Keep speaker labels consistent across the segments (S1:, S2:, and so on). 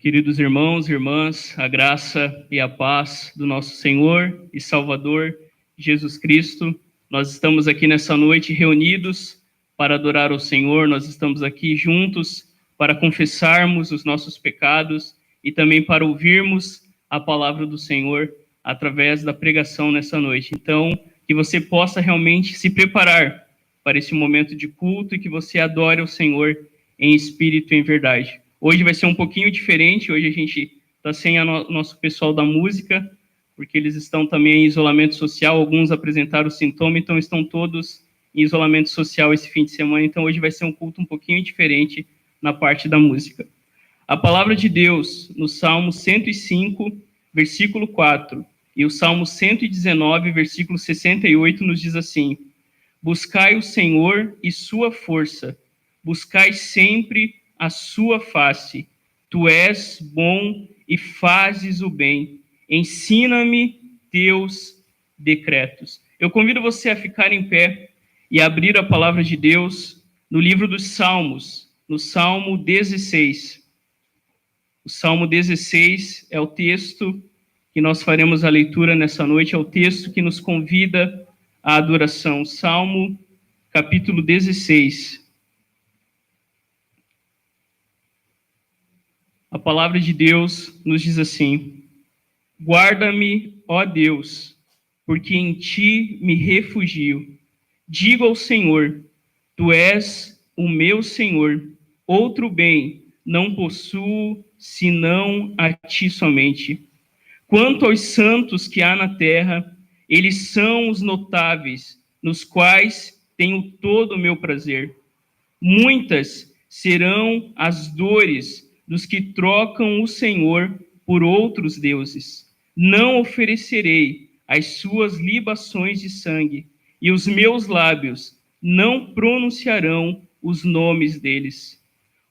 S1: Queridos irmãos e irmãs, a graça e a paz do nosso Senhor e Salvador Jesus Cristo, nós estamos aqui nessa noite reunidos para adorar ao Senhor, nós estamos aqui juntos para confessarmos os nossos pecados e também para ouvirmos a palavra do Senhor através da pregação nessa noite. Então, que você possa realmente se preparar para esse momento de culto e que você adore ao Senhor em espírito e em verdade. Hoje vai ser um pouquinho diferente, hoje a gente está sem o nosso pessoal da música, porque eles estão também em isolamento social, alguns apresentaram sintoma, então estão todos em isolamento social esse fim de semana, então hoje vai ser um culto um pouquinho diferente na parte da música. A palavra de Deus, no Salmo 105, versículo 4, e o Salmo 119, versículo 68, nos diz assim: buscai o Senhor e sua força, buscai sempre a sua face. Tu és bom e fazes o bem. Ensina-me teus decretos. Eu convido você a ficar em pé e abrir a palavra de Deus no livro dos Salmos, no Salmo 16. O Salmo 16 é o texto que nós faremos a leitura nessa noite, é o texto que nos convida à adoração. Salmo, capítulo 16. A palavra de Deus nos diz assim: guarda-me, ó Deus, porque em ti me refugio. Digo ao Senhor, tu és o meu Senhor. Outro bem não possuo, senão a ti somente. Quanto aos santos que há na terra, eles são os notáveis, nos quais tenho todo o meu prazer. Muitas serão as dores dos que trocam o Senhor por outros deuses. Não oferecerei as suas libações de sangue, e os meus lábios não pronunciarão os nomes deles.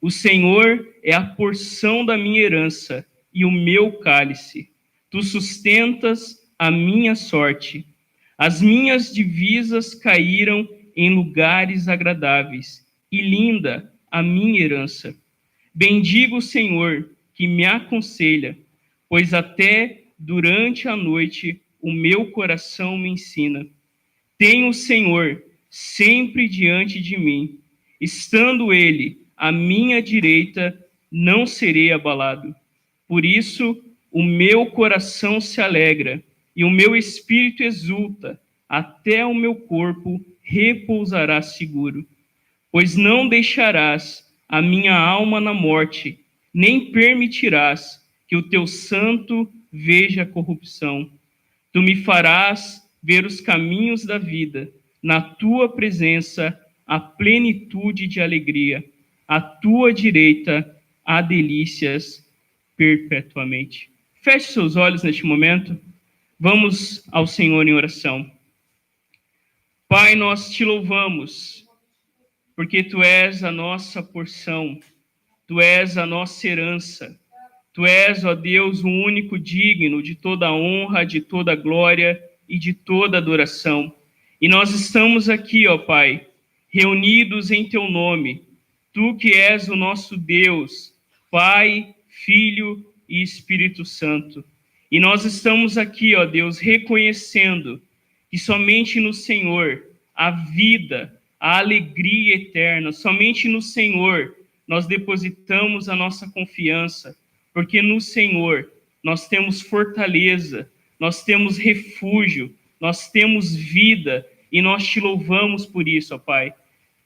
S1: O Senhor é a porção da minha herança e o meu cálice. Tu sustentas a minha sorte. As minhas divisas caíram em lugares agradáveis, e linda a minha herança. Bendigo o Senhor, que me aconselha, pois até durante a noite o meu coração me ensina. Tenho o Senhor sempre diante de mim, estando Ele à minha direita, não serei abalado. Por isso, o meu coração se alegra e o meu espírito exulta, até o meu corpo repousará seguro. Pois não deixarás a minha alma na morte, nem permitirás que o teu santo veja corrupção. Tu me farás ver os caminhos da vida, na tua presença a plenitude de alegria, à tua direita há delícias perpetuamente. Feche seus olhos neste momento, vamos ao Senhor em oração. Pai, nós te louvamos, porque Tu és a nossa porção, Tu és a nossa herança, Tu és, ó Deus, o único digno de toda honra, de toda glória e de toda adoração. E nós estamos aqui, ó Pai, reunidos em Teu nome, Tu que és o nosso Deus, Pai, Filho e Espírito Santo. E nós estamos aqui, ó Deus, reconhecendo que somente no Senhor a vida, a alegria eterna, somente no Senhor nós depositamos a nossa confiança, porque no Senhor nós temos fortaleza, nós temos refúgio, nós temos vida, e nós te louvamos por isso, ó Pai.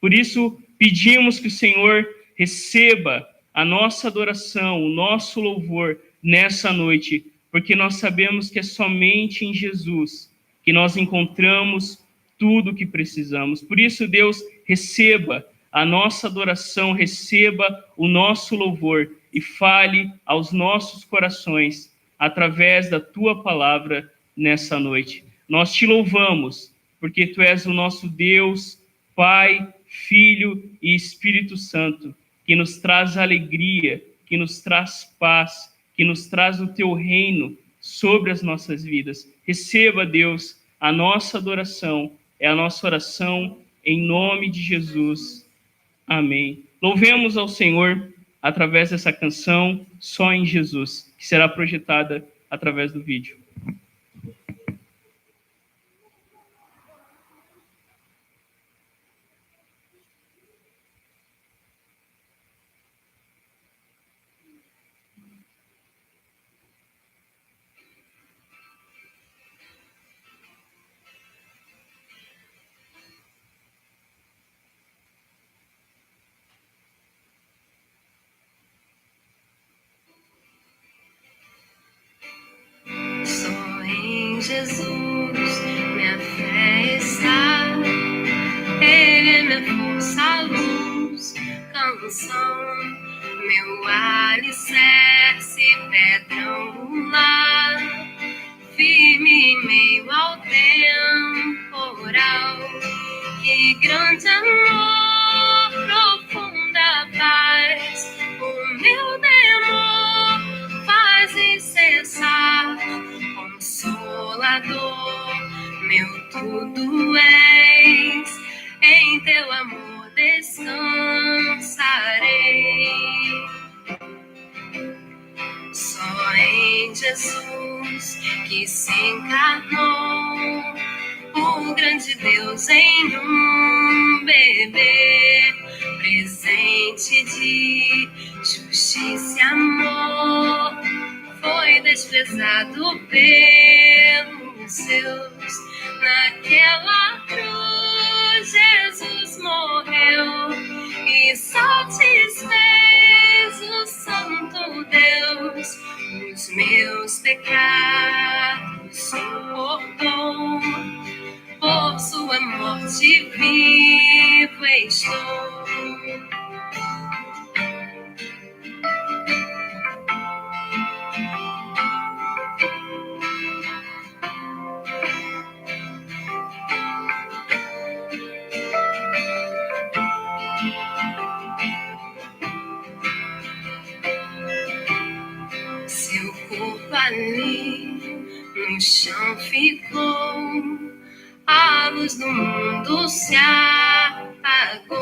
S1: Por isso, pedimos que o Senhor receba a nossa adoração, o nosso louvor nessa noite, porque nós sabemos que é somente em Jesus que nós encontramos tudo o que precisamos. Por isso, Deus, receba a nossa adoração, receba o nosso louvor e fale aos nossos corações através da Tua palavra nessa noite. Nós te louvamos, porque Tu és o nosso Deus, Pai, Filho e Espírito Santo, que nos traz alegria, que nos traz paz, que nos traz o Teu reino sobre as nossas vidas. Receba, Deus, a nossa adoração, é a nossa oração em nome de Jesus. Amém. Louvemos ao Senhor através dessa canção Só em Jesus, que será projetada através do vídeo.
S2: Só em Jesus minha fé está. Ele é minha força, luz, canção, meu alicerce, pedra angular, firme em meio ao temporal. Que grande amor, profunda paz, o meu temor faz cessar. Consolador, meu tudo és, em teu amor descansarei. Só em Jesus que se encarnou, o grande Deus em um bebê, presente de justiça e amor, foi desprezado pelos seus. Naquela cruz Jesus morreu e satisfez o Santo Deus. Os meus pecados suportou, por sua morte vivo estou. Seu corpo ali no chão ficou, a luz do mundo se apagou.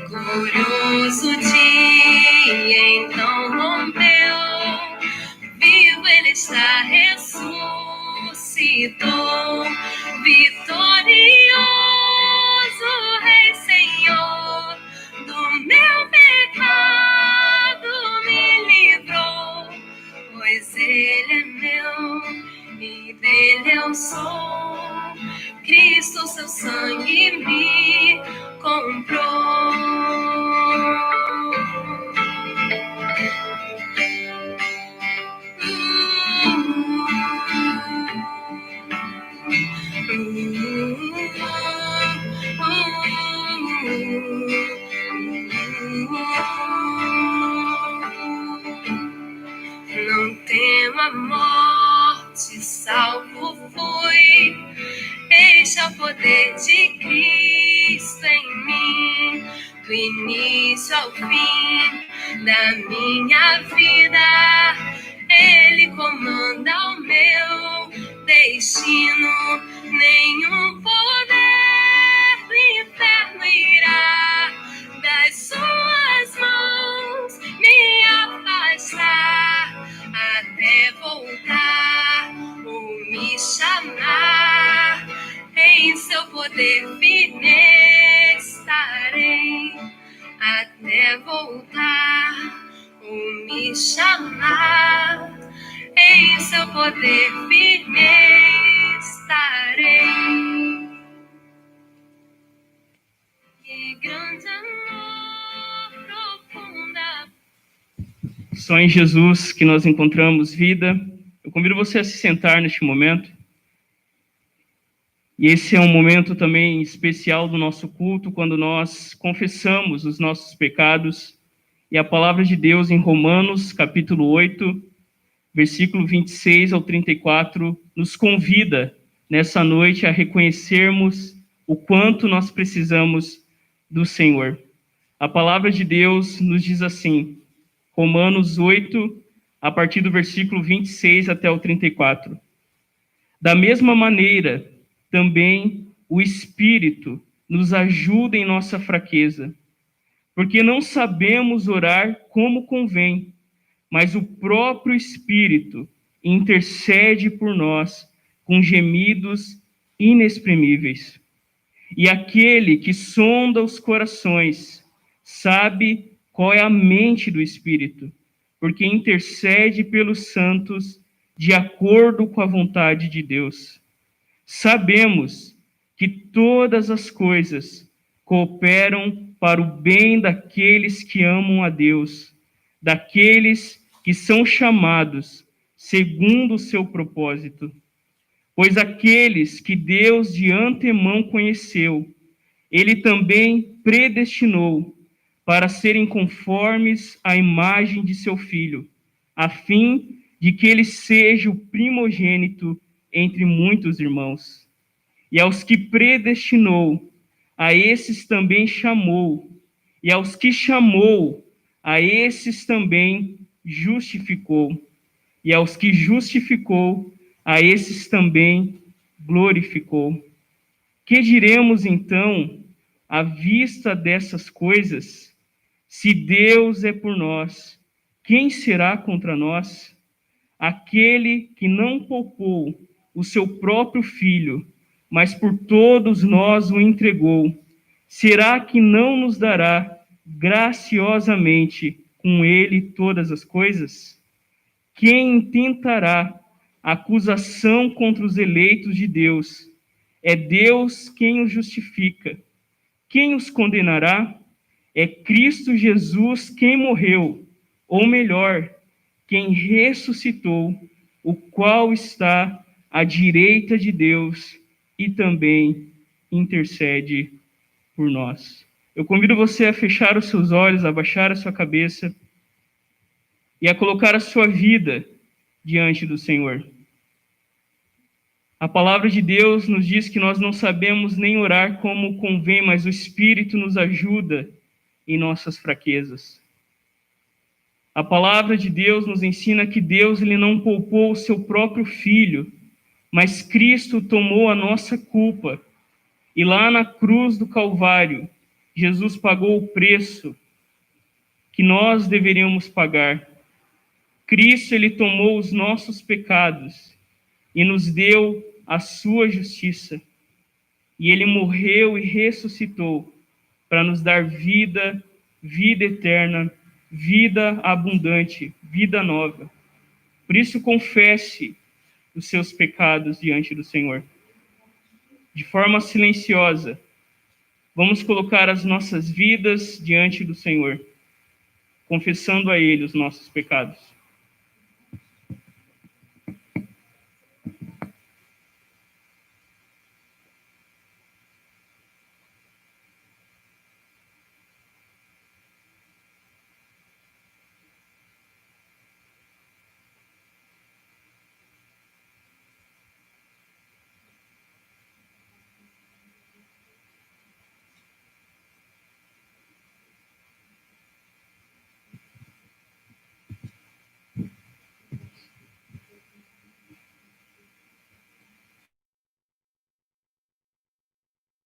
S2: Glorioso dia então rompeu, vivo ele está, ressuscitou, vitorioso Rei Senhor, do meu pecado me livrou, pois ele é meu e dele eu sou. Cristo seu sangue me comprou. Não temo a morte, salvo fui. Este é o poder de Cristo em mim, do início ao fim da minha vida. Ele comanda o meu destino, nenhum poder do inferno irá das suas mãos me afastar, até voltar ou me chamar. Em seu poder firme estarei, até voltar ou me chamar. Em seu poder firme estarei. Que grande amor, profunda.
S1: Só em Jesus que nós encontramos vida. Eu convido você a se sentar neste momento. E esse é um momento também especial do nosso culto, quando nós confessamos os nossos pecados. E a palavra de Deus em Romanos, capítulo 8, versículo 26 ao 34, nos convida nessa noite a reconhecermos o quanto nós precisamos do Senhor. A palavra de Deus nos diz assim, Romanos 8, a partir do versículo 26 até o 34. Da mesma maneira, também o Espírito nos ajuda em nossa fraqueza, porque não sabemos orar como convém, mas o próprio Espírito intercede por nós com gemidos inexprimíveis. E aquele que sonda os corações sabe qual é a mente do Espírito, porque intercede pelos santos de acordo com a vontade de Deus. Sabemos que todas as coisas cooperam para o bem daqueles que amam a Deus, daqueles que são chamados segundo o seu propósito. Pois aqueles que Deus de antemão conheceu, ele também predestinou para serem conformes à imagem de seu Filho, a fim de que ele seja o primogênito entre muitos irmãos. E aos que predestinou, a esses também chamou, e aos que chamou, a esses também justificou, e aos que justificou, a esses também glorificou. Que diremos então, à vista dessas coisas? Se Deus é por nós, quem será contra nós? Aquele que não poupou o seu próprio filho, mas por todos nós o entregou, será que não nos dará graciosamente com ele todas as coisas? Quem intentará acusação contra os eleitos de Deus? É Deus quem os justifica. Quem os condenará? É Cristo Jesus quem morreu, ou melhor, quem ressuscitou, o qual está à direita de Deus e também intercede por nós. Eu convido você a fechar os seus olhos, a baixar a sua cabeça e a colocar a sua vida diante do Senhor. A palavra de Deus nos diz que nós não sabemos nem orar como convém, mas o Espírito nos ajuda em nossas fraquezas. A palavra de Deus nos ensina que Deus ele não poupou o seu próprio Filho, mas Cristo tomou a nossa culpa. E lá na cruz do Calvário, Jesus pagou o preço que nós deveríamos pagar. Cristo ele tomou os nossos pecados e nos deu a sua justiça. E ele morreu e ressuscitou para nos dar vida, vida eterna, vida abundante, vida nova. Por isso, confesse os seus pecados diante do Senhor. De forma silenciosa, vamos colocar as nossas vidas diante do Senhor, confessando a Ele os nossos pecados.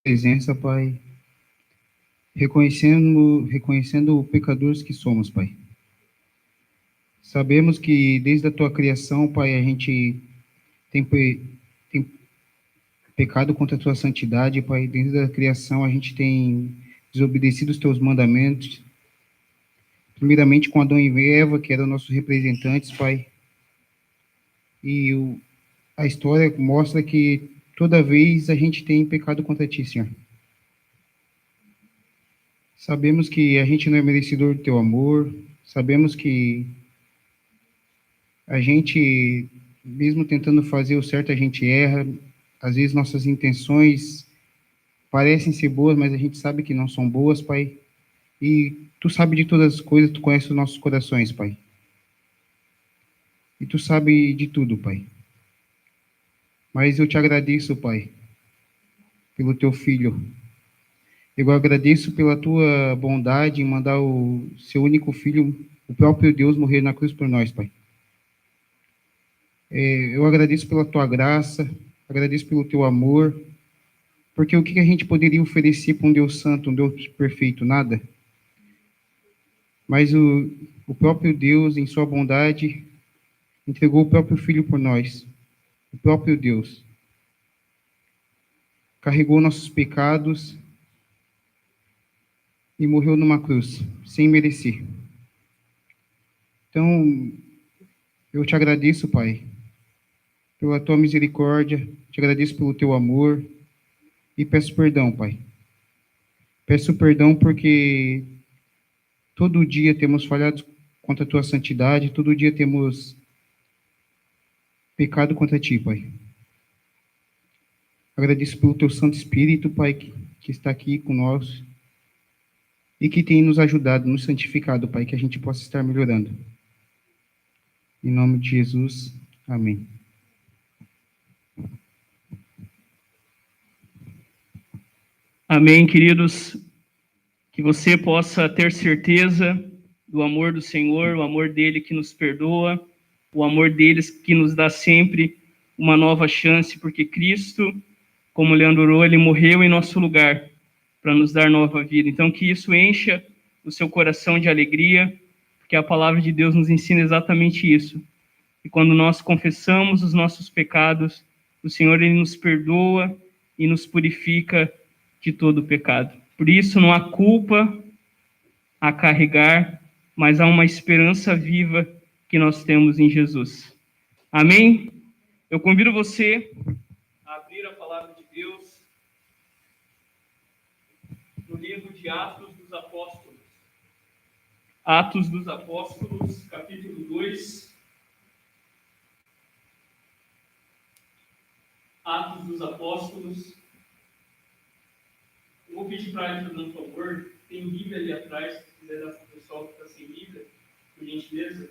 S3: Presença, Pai, reconhecendo o pecadores que somos, Pai. Sabemos que desde a Tua criação, Pai, a gente tem pecado contra a Tua santidade, Pai. Desde a criação a gente tem desobedecido os Teus mandamentos, primeiramente com Adão e Eva, que eram nossos representantes, Pai. E a história mostra que toda vez a gente tem pecado contra Ti, Senhor. Sabemos que a gente não é merecedor do Teu amor, sabemos que a gente, mesmo tentando fazer o certo, a gente erra. Às vezes nossas intenções parecem ser boas, mas a gente sabe que não são boas, Pai. E Tu sabe de todas as coisas, Tu conhece os nossos corações, Pai. E Tu sabe de tudo, Pai. Mas eu Te agradeço, Pai, pelo Teu Filho. Eu agradeço pela Tua bondade em mandar o Seu único Filho, o próprio Deus, morrer na cruz por nós, Pai. Eu agradeço pela Tua graça, agradeço pelo Teu amor, porque o que a gente poderia oferecer para um Deus santo, um Deus perfeito? Nada. mas o próprio Deus, em sua bondade, entregou o próprio Filho por nós. O próprio Deus carregou nossos pecados e morreu numa cruz, sem merecer. Então, eu te agradeço, Pai, pela tua misericórdia, te agradeço pelo teu amor e peço perdão, Pai. Peço perdão porque todo dia temos falhado contra a tua santidade, todo dia temos pecado contra ti, Pai. Agradeço pelo teu Santo Espírito, Pai, que está aqui conosco e que tem nos ajudado, nos santificado, Pai, que a gente possa estar melhorando. Em nome de Jesus, amém.
S1: Amém, queridos. Que você possa ter certeza do amor do Senhor, o amor dele que nos perdoa, o amor deles que nos dá sempre uma nova chance, porque Cristo, como o Leandro orou, ele morreu em nosso lugar para nos dar nova vida. Então, que isso encha o seu coração de alegria, porque a palavra de Deus nos ensina exatamente isso. E quando nós confessamos os nossos pecados, o Senhor ele nos perdoa e nos purifica de todo o pecado. Por isso, não há culpa a carregar, mas há uma esperança viva que nós temos em Jesus. Amém? Eu convido você a abrir a palavra de Deus no livro de Atos dos Apóstolos. Atos dos Apóstolos, capítulo 2. Atos dos Apóstolos. Eu vou pedir para a Ajuda, por favor. Tem Bíblia ali atrás, se quiser dar para o pessoal que está sem Bíblia, por gentileza.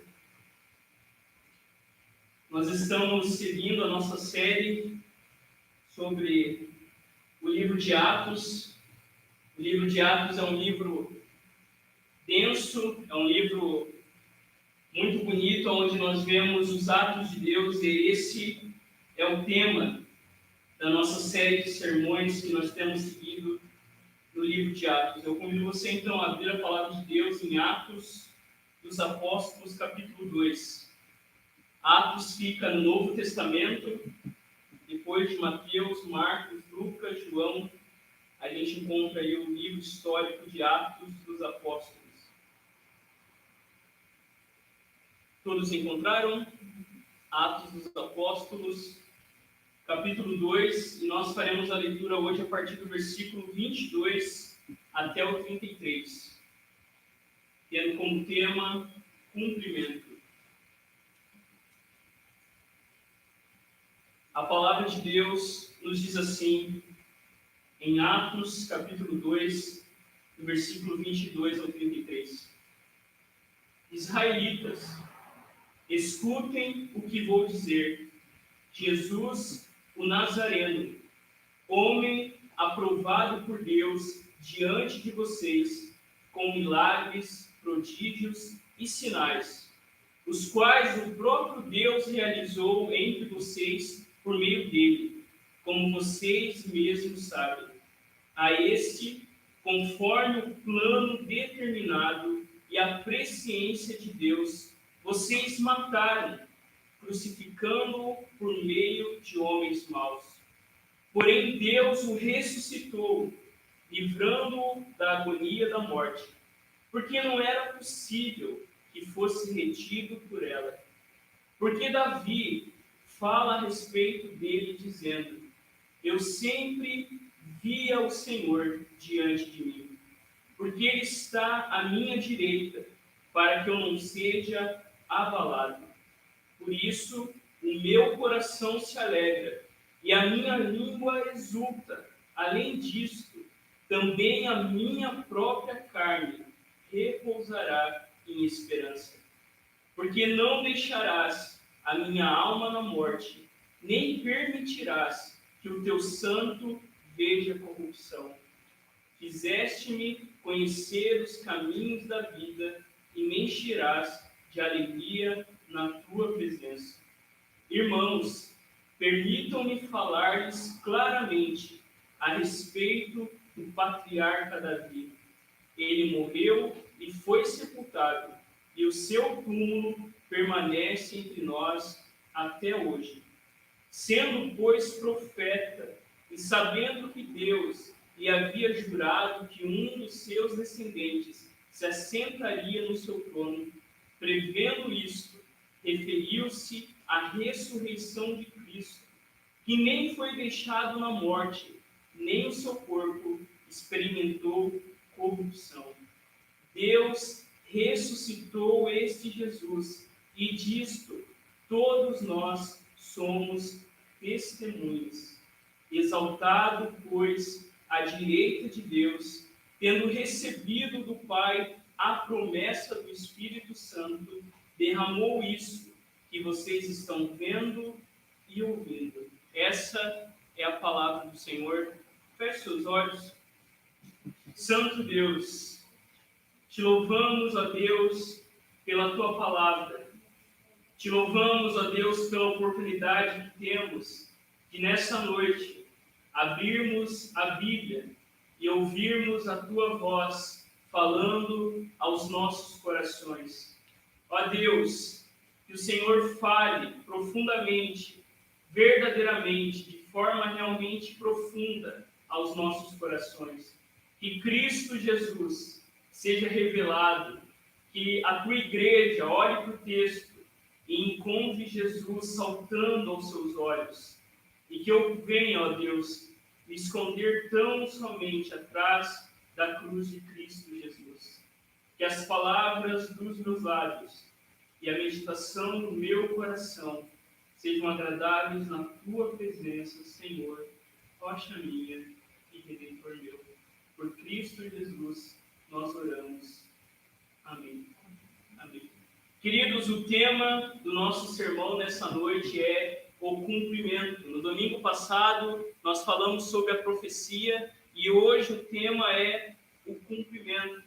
S1: Nós estamos seguindo a nossa série sobre o livro de Atos. O livro de Atos é um livro denso, é um livro muito bonito, onde nós vemos os atos de Deus, e esse é o tema da nossa série de sermões que nós temos seguido no livro de Atos. Eu convido você, então, a abrir a palavra de Deus em Atos dos Apóstolos, capítulo 2. Atos fica no Novo Testamento, depois de Mateus, Marcos, Lucas, João, a gente encontra aí o livro histórico de Atos dos Apóstolos. Todos encontraram? Atos dos Apóstolos, capítulo 2, e nós faremos a leitura hoje a partir do versículo 22 até o 33, tendo como tema cumprimento. A palavra de Deus nos diz assim, em Atos, capítulo 2, do versículo 22 ao 33. Israelitas, escutem o que vou dizer. Jesus, o Nazareno, homem aprovado por Deus diante de vocês, com milagres, prodígios e sinais, os quais o próprio Deus realizou entre vocês por meio dele, como vocês mesmos sabem. A este, conforme o plano determinado e a presciência de Deus, vocês mataram, crucificando-o por meio de homens maus. Porém, Deus o ressuscitou, livrando-o da agonia da morte, porque não era possível que fosse retido por ela. Porque Davi fala a respeito dele, dizendo: eu sempre via o Senhor diante de mim, porque ele está à minha direita, para que eu não seja abalado. Por isso, o meu coração se alegra e a minha língua exulta. Além disto, também a minha própria carne repousará em esperança. Porque não deixarás a minha alma na morte, nem permitirás que o teu santo veja corrupção. Fizeste-me conhecer os caminhos da vida e me encherás de alegria na tua presença. Irmãos, permitam-me falar-lhes claramente a respeito do patriarca Davi. Ele morreu e foi sepultado, e o seu túmulo permanece entre nós até hoje. Sendo, pois, profeta, e sabendo que Deus lhe havia jurado que um dos seus descendentes se assentaria no seu trono, prevendo isto, referiu-se à ressurreição de Cristo, que nem foi deixado na morte, nem o seu corpo experimentou corrupção. Deus ressuscitou este Jesus, e disto todos nós somos testemunhas. Exaltado, pois, à direita de Deus, tendo recebido do Pai a promessa do Espírito Santo, derramou isso que vocês estão vendo e ouvindo. Essa é a palavra do Senhor. Feche seus olhos. Santo Deus, te louvamos, ó Deus, pela tua palavra. Te louvamos, ó Deus, pela oportunidade que temos de, nessa noite, abrirmos a Bíblia e ouvirmos a tua voz falando aos nossos corações. Ó Deus, que o Senhor fale profundamente, verdadeiramente, de forma realmente profunda aos nossos corações. Que Cristo Jesus seja revelado, que a tua igreja olhe para o texto e encontre Jesus saltando aos seus olhos. E que eu venha, ó Deus, me esconder tão somente atrás da cruz de Cristo Jesus. Que as palavras dos meus lábios e a meditação do meu coração sejam agradáveis na tua presença, Senhor, rocha minha e redentor meu. Por Cristo Jesus nós oramos. Amém. Amém. Queridos, o tema do nosso sermão nessa noite é o cumprimento. No domingo passado nós falamos sobre a profecia e hoje o tema é o cumprimento.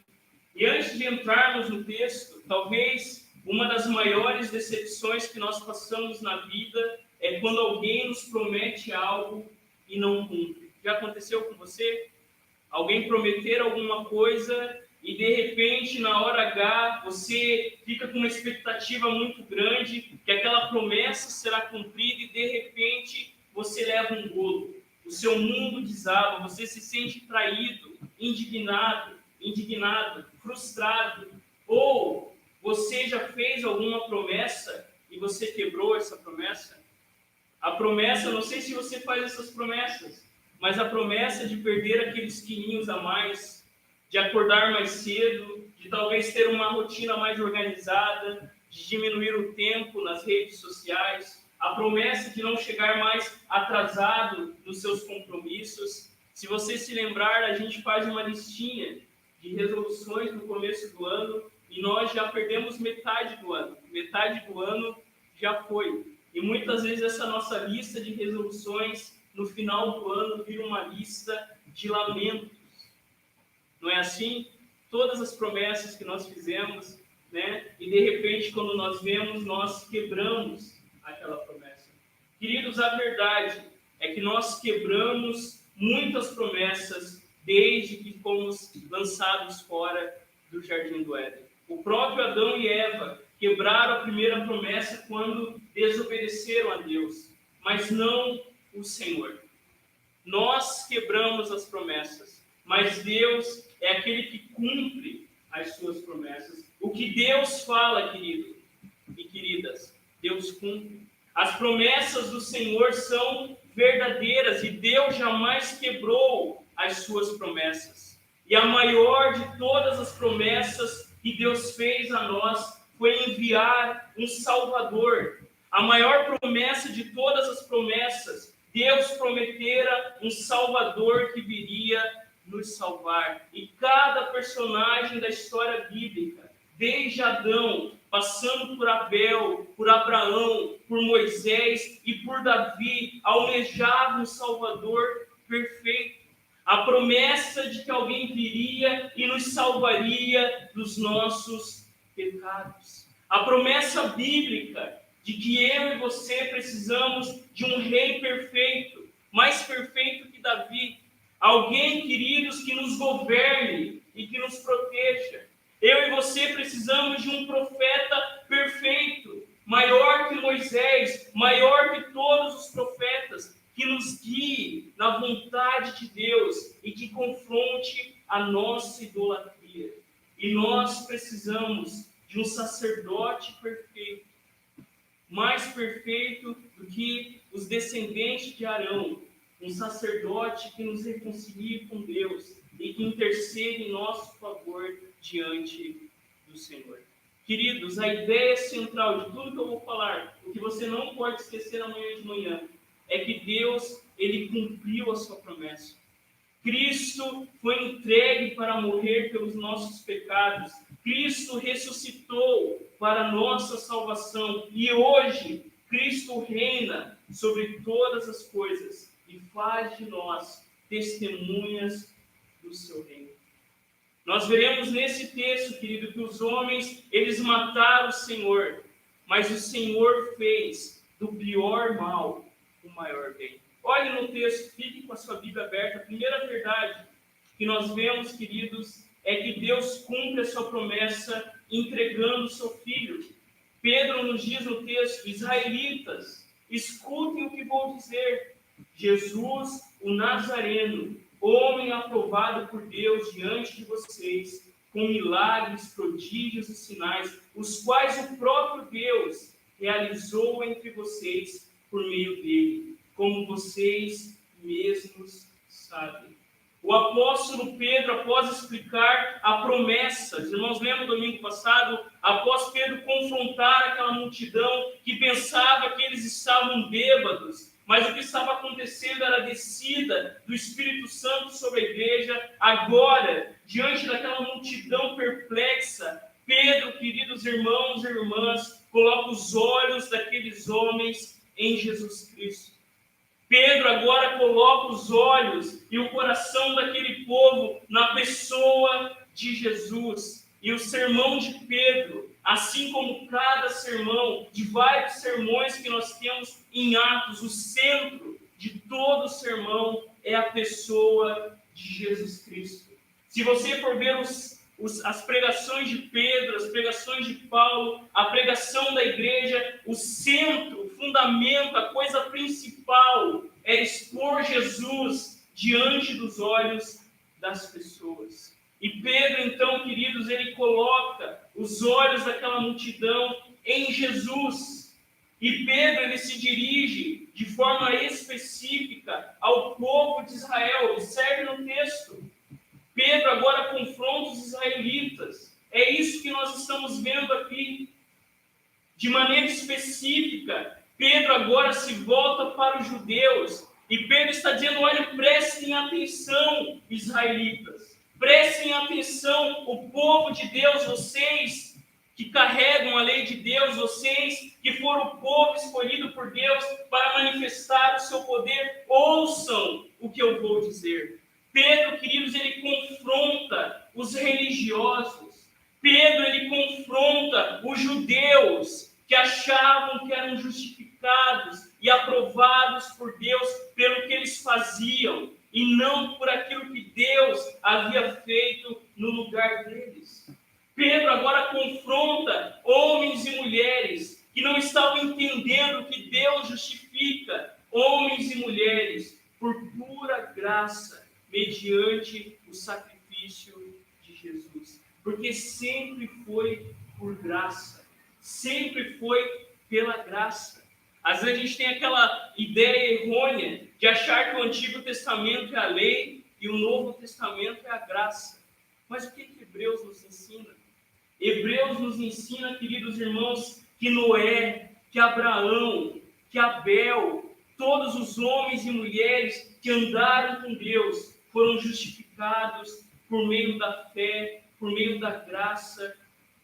S1: E antes de entrarmos no texto, talvez uma das maiores decepções que nós passamos na vida é quando alguém nos promete algo e não cumpre. Já aconteceu com você? Alguém prometer alguma coisa e, de repente, na hora H, você fica com uma expectativa muito grande que aquela promessa será cumprida e, de repente, você leva um golo. O seu mundo desaba, você se sente traído, indignado, frustrado. Ou você já fez alguma promessa e você quebrou essa promessa? A promessa, não sei se você faz essas promessas, mas a promessa de perder aqueles quilinhos a mais, de acordar mais cedo, de talvez ter uma rotina mais organizada, de diminuir o tempo nas redes sociais, a promessa de não chegar mais atrasado nos seus compromissos. Se você se lembrar, a gente faz uma listinha de resoluções no começo do ano e nós já perdemos metade do ano. Metade do ano já foi. E muitas vezes essa nossa lista de resoluções no final do ano vira uma lista de lamentos. Não é assim? Todas as promessas que nós fizemos, né? E de repente, quando nós vemos, nós quebramos aquela promessa. Queridos, a verdade é que nós quebramos muitas promessas desde que fomos lançados fora do Jardim do Éden. O próprio Adão e Eva quebraram a primeira promessa quando desobedeceram a Deus, mas não o Senhor. Nós quebramos as promessas, mas Deus é aquele que cumpre as suas promessas. O que Deus fala, querido e queridas, Deus cumpre. As promessas do Senhor são verdadeiras e Deus jamais quebrou as suas promessas. E a maior de todas as promessas que Deus fez a nós foi enviar um Salvador. A maior promessa de todas as promessas, Deus prometera um Salvador que viria nos salvar. E cada personagem da história bíblica, desde Adão, passando por Abel, por Abraão, por Moisés e por Davi, almejava um Salvador perfeito. A promessa de que alguém viria e nos salvaria dos nossos pecados. A promessa bíblica de que eu e você precisamos de um rei perfeito, mais perfeito que Davi. Alguém, queridos, que nos governe e que nos proteja. Eu e você precisamos de um profeta perfeito, maior que Moisés, maior que todos os profetas, que nos guie na vontade de Deus e que confronte a nossa idolatria. E nós precisamos de um sacerdote perfeito, mais perfeito do que os descendentes de Arão, um sacerdote que nos reconcilie com Deus e que intercede em nosso favor diante do Senhor. Queridos, a ideia central de tudo que eu vou falar, o que você não pode esquecer amanhã de manhã, é que Deus, ele cumpriu a sua promessa. Cristo foi entregue para morrer pelos nossos pecados. Cristo ressuscitou para a nossa salvação. E hoje, Cristo reina sobre todas as coisas e faz de nós testemunhas do seu reino. Nós veremos nesse texto, querido, que os homens, eles mataram o Senhor, mas o Senhor fez do pior mal o maior bem. Olhe no texto, fique com a sua Bíblia aberta. A primeira verdade que nós vemos, queridos, é que Deus cumpre a sua promessa entregando o seu Filho. Pedro nos diz no texto: israelitas, escutem o que vou dizer. Jesus, o Nazareno, homem aprovado por Deus diante de vocês, com milagres, prodígios e sinais, os quais o próprio Deus realizou entre vocês por meio dele, como vocês mesmos sabem. O apóstolo Pedro, após explicar a promessa, os irmãos lembram do domingo passado, após Pedro confrontar aquela multidão que pensava que eles estavam bêbados, mas o que estava acontecendo era a descida do Espírito Santo sobre a igreja. Agora, diante daquela multidão perplexa, Pedro, queridos irmãos e irmãs, coloca os olhos daqueles homens em Jesus Cristo. Pedro agora coloca os olhos e o coração daquele povo na pessoa de Jesus. E o sermão de Pedro, assim como cada sermão, de vários sermões que nós temos em Atos, o centro de todo o sermão é a pessoa de Jesus Cristo. Se você for ver as pregações de Pedro, as pregações de Paulo, a pregação da igreja, o centro, o fundamento, a coisa principal é expor Jesus diante dos olhos das pessoas. E Pedro, então, queridos, ele coloca os olhos daquela multidão em Jesus. E Pedro, ele se dirige de forma específica ao povo de Israel. Observe no texto. Pedro agora confronta os israelitas. É isso que nós estamos vendo aqui. De maneira específica, Pedro agora se volta para os judeus. E Pedro está dizendo: olha, prestem atenção, israelitas. Prestem atenção, o povo de Deus, vocês que carregam a lei de Deus, vocês que foram o povo escolhido por Deus para manifestar o seu poder, ouçam o que eu vou dizer. Pedro, queridos, ele confronta os religiosos. Pedro, ele confronta os judeus que achavam que eram justificados e aprovados por Deus pelo que eles faziam e não por aquilo que Deus havia feito no lugar deles. Pedro agora confronta homens e mulheres que não estavam entendendo que Deus justifica homens e mulheres por pura graça, mediante o sacrifício de Jesus. Porque sempre foi por graça, sempre foi pela graça. Às vezes a gente tem aquela ideia errônea de achar que o Antigo Testamento é a lei e o Novo Testamento é a graça. Mas o que Hebreus nos ensina? Hebreus nos ensina, queridos irmãos, que Noé, que Abraão, que Abel, todos os homens e mulheres que andaram com Deus foram justificados por meio da fé, por meio da graça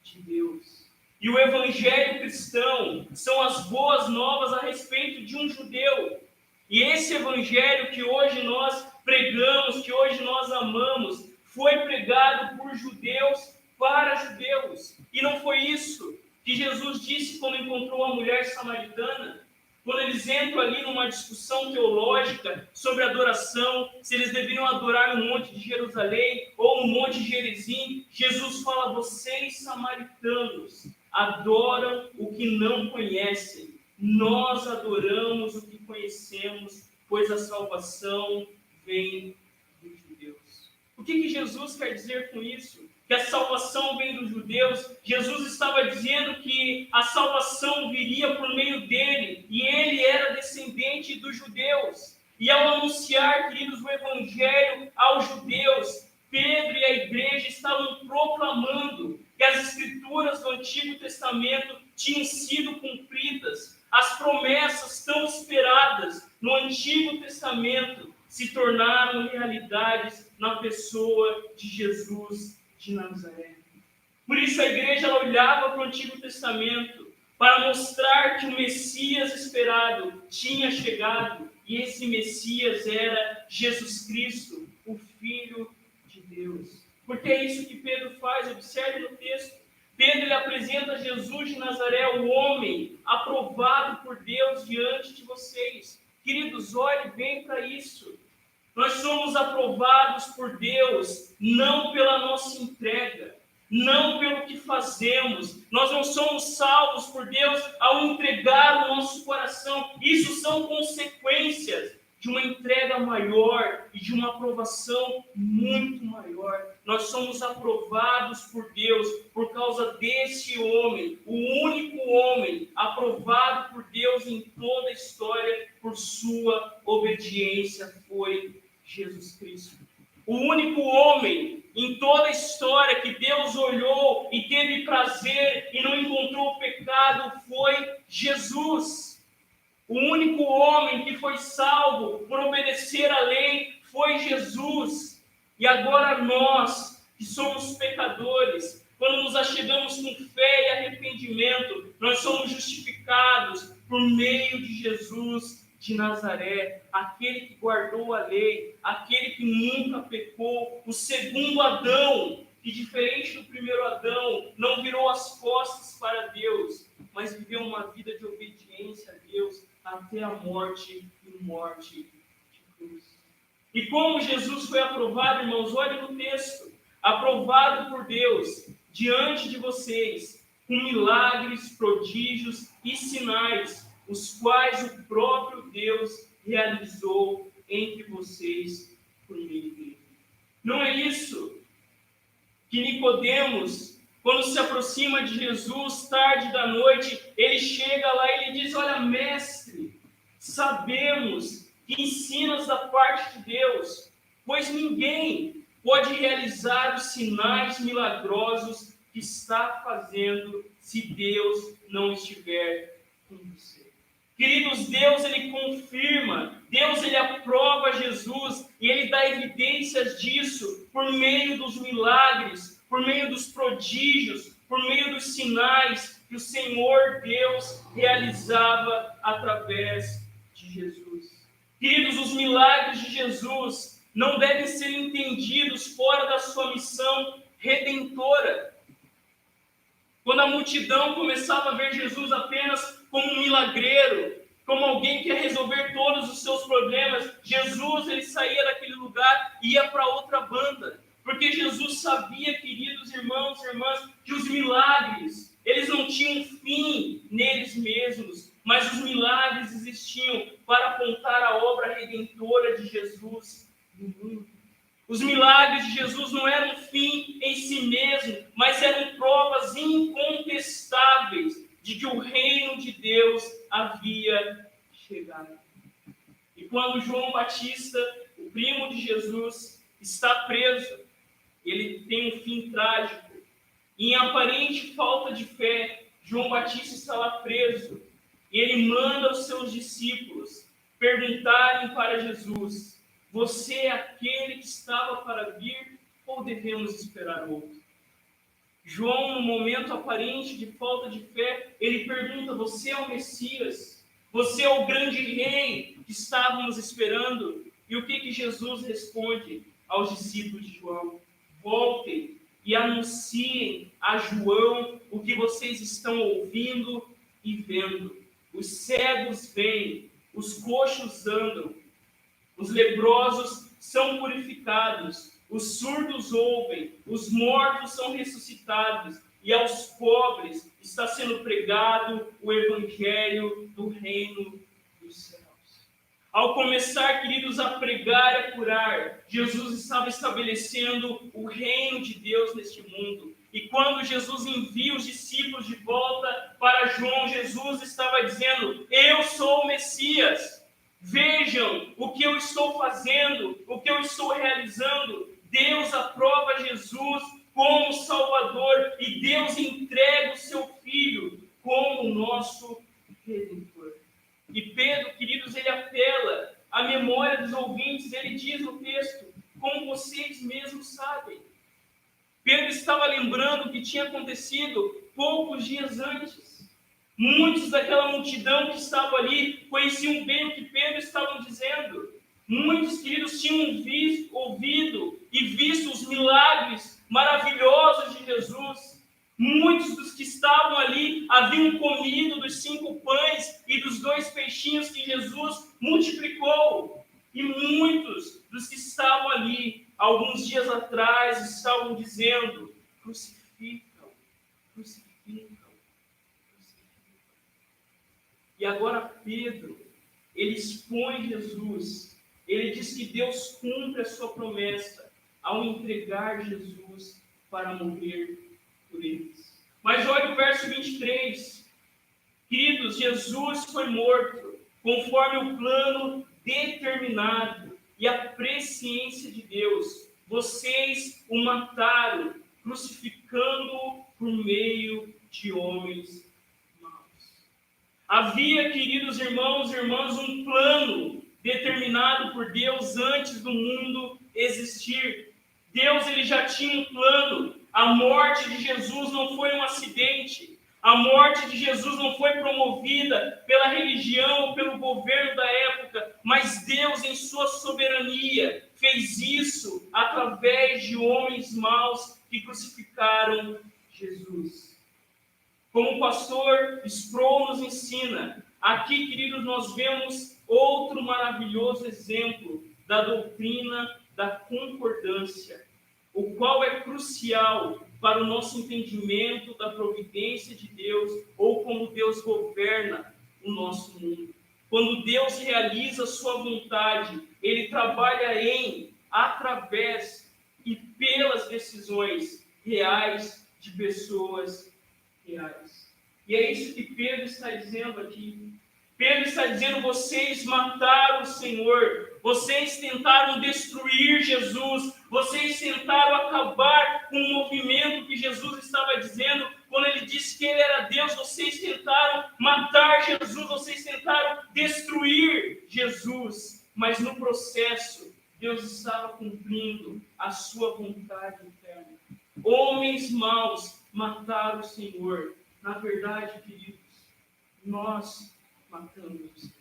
S1: de Deus. E o evangelho cristão são as boas novas a respeito de um judeu. E esse evangelho que hoje nós pregamos, que hoje nós amamos, foi pregado por judeus para judeus. E não foi isso que Jesus disse quando encontrou a mulher samaritana. quando eles entram ali numa discussão teológica sobre adoração, se eles deveriam adorar no Monte de Jerusalém ou no Monte de Gerizim, Jesus fala: vocês samaritanos adoram o que não conhecem, nós adoramos o que conhecemos, pois a salvação vem dos judeus. O que Jesus quer dizer com isso? Que a salvação vem dos judeus. Jesus estava dizendo que a salvação viria por meio dele, e ele era descendente dos judeus. E ao anunciar, queridos, o evangelho aos judeus, Pedro e a igreja estavam proclamando que as escrituras do Antigo Testamento tinham sido cumpridas. As promessas tão esperadas no Antigo Testamento se tornaram realidades na pessoa de Jesus de Nazaré. Por isso a igreja ela olhava para o Antigo Testamento para mostrar que o Messias esperado tinha chegado, e esse Messias era Jesus Cristo, o Filho de Deus. Porque é isso que Pedro faz, observe no texto. Pedro ele apresenta Jesus de Nazaré, o homem aprovado por Deus diante de vocês. Queridos, olhe bem para isso. Nós somos aprovados por Deus não pela nossa entrega, não pelo que fazemos. Nós não somos salvos por Deus ao entregar o nosso coração. Isso são consequências de uma entrega maior e de uma aprovação muito maior. Nós somos aprovados por Deus por causa desse homem, o único homem aprovado por Deus em toda a história por sua obediência foi Jesus Cristo. O único homem em toda a história que Deus olhou e teve prazer e não encontrou pecado foi Jesus. O único homem que foi salvo por obedecer à lei foi Jesus. E agora nós, que somos pecadores, quando nos achegamos com fé e arrependimento, nós somos justificados por meio de Jesus de Nazaré, aquele que guardou a lei, aquele que nunca pecou, o segundo Adão, que diferente do primeiro Adão, não virou as costas para Deus, mas viveu uma vida de obediência a Deus até a morte e morte de cruz. E como Jesus foi aprovado, irmãos, olhem no texto, aprovado por Deus diante de vocês, com milagres, prodígios e sinais, os quais o próprio Deus realizou entre vocês por meio dele. Não é isso que Nicodemos, quando se aproxima de Jesus, tarde da noite, ele chega lá e ele diz: olha, mestre, sabemos que ensinas da parte de Deus, pois ninguém pode realizar os sinais milagrosos que está fazendo se Deus não estiver com você. Queridos, Deus ele confirma, Deus ele aprova Jesus e ele dá evidências disso por meio dos milagres, por meio dos prodígios, por meio dos sinais que o Senhor Deus realizava através de Jesus. Queridos, os milagres de Jesus não devem ser entendidos fora da sua missão redentora. Quando a multidão começava a ver Jesus apenas como um milagreiro, como alguém que ia resolver todos os seus problemas, Jesus ele saía daquele lugar e ia para outra banda. Porque Jesus sabia, queridos irmãos e irmãs, que os milagres, eles não tinham fim neles mesmos, mas os milagres existiam para apontar a obra redentora de Jesus no mundo. Os milagres de Jesus não eram fim em si mesmo, mas eram provas incontestáveis de que o reino de Deus havia chegado. E quando João Batista, o primo de Jesus, está preso, ele tem um fim trágico. E em aparente falta de fé, João Batista está lá preso. E ele manda os seus discípulos perguntarem para Jesus: você é aquele que estava para vir ou devemos esperar outro? João, no momento aparente de falta de fé, ele pergunta: você é o Messias? Você é o grande rei que estávamos esperando? E o que Jesus responde aos discípulos de João? Voltem e anunciem a João o que vocês estão ouvindo e vendo. os cegos veem, os coxos andam, os leprosos são purificados, os surdos ouvem, os mortos são ressuscitados, e aos pobres está sendo pregado o evangelho do reino dos céus. Ao começar, queridos, a pregar e a curar, Jesus estava estabelecendo o reino de Deus neste mundo. E quando Jesus envia os discípulos de volta para João, Jesus estava dizendo: eu sou o Messias. Vejam o que eu estou fazendo, o que eu estou realizando. Deus aprova Jesus como Salvador e Deus entrega o seu Filho como nosso Redentor. E Pedro, queridos, ele apela à memória dos ouvintes. Ele diz no texto: como vocês mesmos sabem. Pedro estava lembrando o que tinha acontecido poucos dias antes. Muitos daquela multidão que estava ali conheciam bem o que Pedro estava dizendo. Muitos, queridos, tinham ouvido e visto os milagres maravilhosos de Jesus. Muitos dos que estavam ali haviam comido dos 5 pães e dos 2 peixinhos que Jesus multiplicou. E muitos dos que estavam ali, alguns dias atrás, estavam dizendo: crucificam, crucificam, crucificam. E agora Pedro, ele expõe Jesus. Ele diz que Deus cumpre a sua promessa ao entregar Jesus para morrer por eles. Mas olha o verso 23. Queridos, Jesus foi morto conforme o plano determinado e a presciência de Deus. Vocês o mataram, crucificando-o por meio de homens maus. Havia, queridos irmãos e irmãs, um plano determinado por Deus antes do mundo existir. Deus, ele já tinha um plano. A morte de Jesus não foi um acidente. A morte de Jesus não foi promovida pela religião ou pelo governo da época, mas Deus, em sua soberania, fez isso através de homens maus que crucificaram Jesus. Como o pastor Sproul nos ensina, aqui, queridos, nós vemos outro maravilhoso exemplo da doutrina da concordância, o qual é crucial para o nosso entendimento da providência de Deus ou como Deus governa o nosso mundo. Quando Deus realiza a sua vontade, ele trabalha em, através e pelas decisões reais de pessoas reais. E é isso que Pedro está dizendo aqui. Pedro está dizendo: vocês mataram o Senhor, vocês tentaram destruir Jesus, vocês tentaram acabar com o movimento que Jesus estava dizendo. Quando ele disse que ele era Deus, vocês tentaram matar Jesus, vocês tentaram destruir Jesus. Mas no processo, Deus estava cumprindo a sua vontade eterna. Homens maus mataram o Senhor. Na verdade, queridos, nós matamos o Senhor.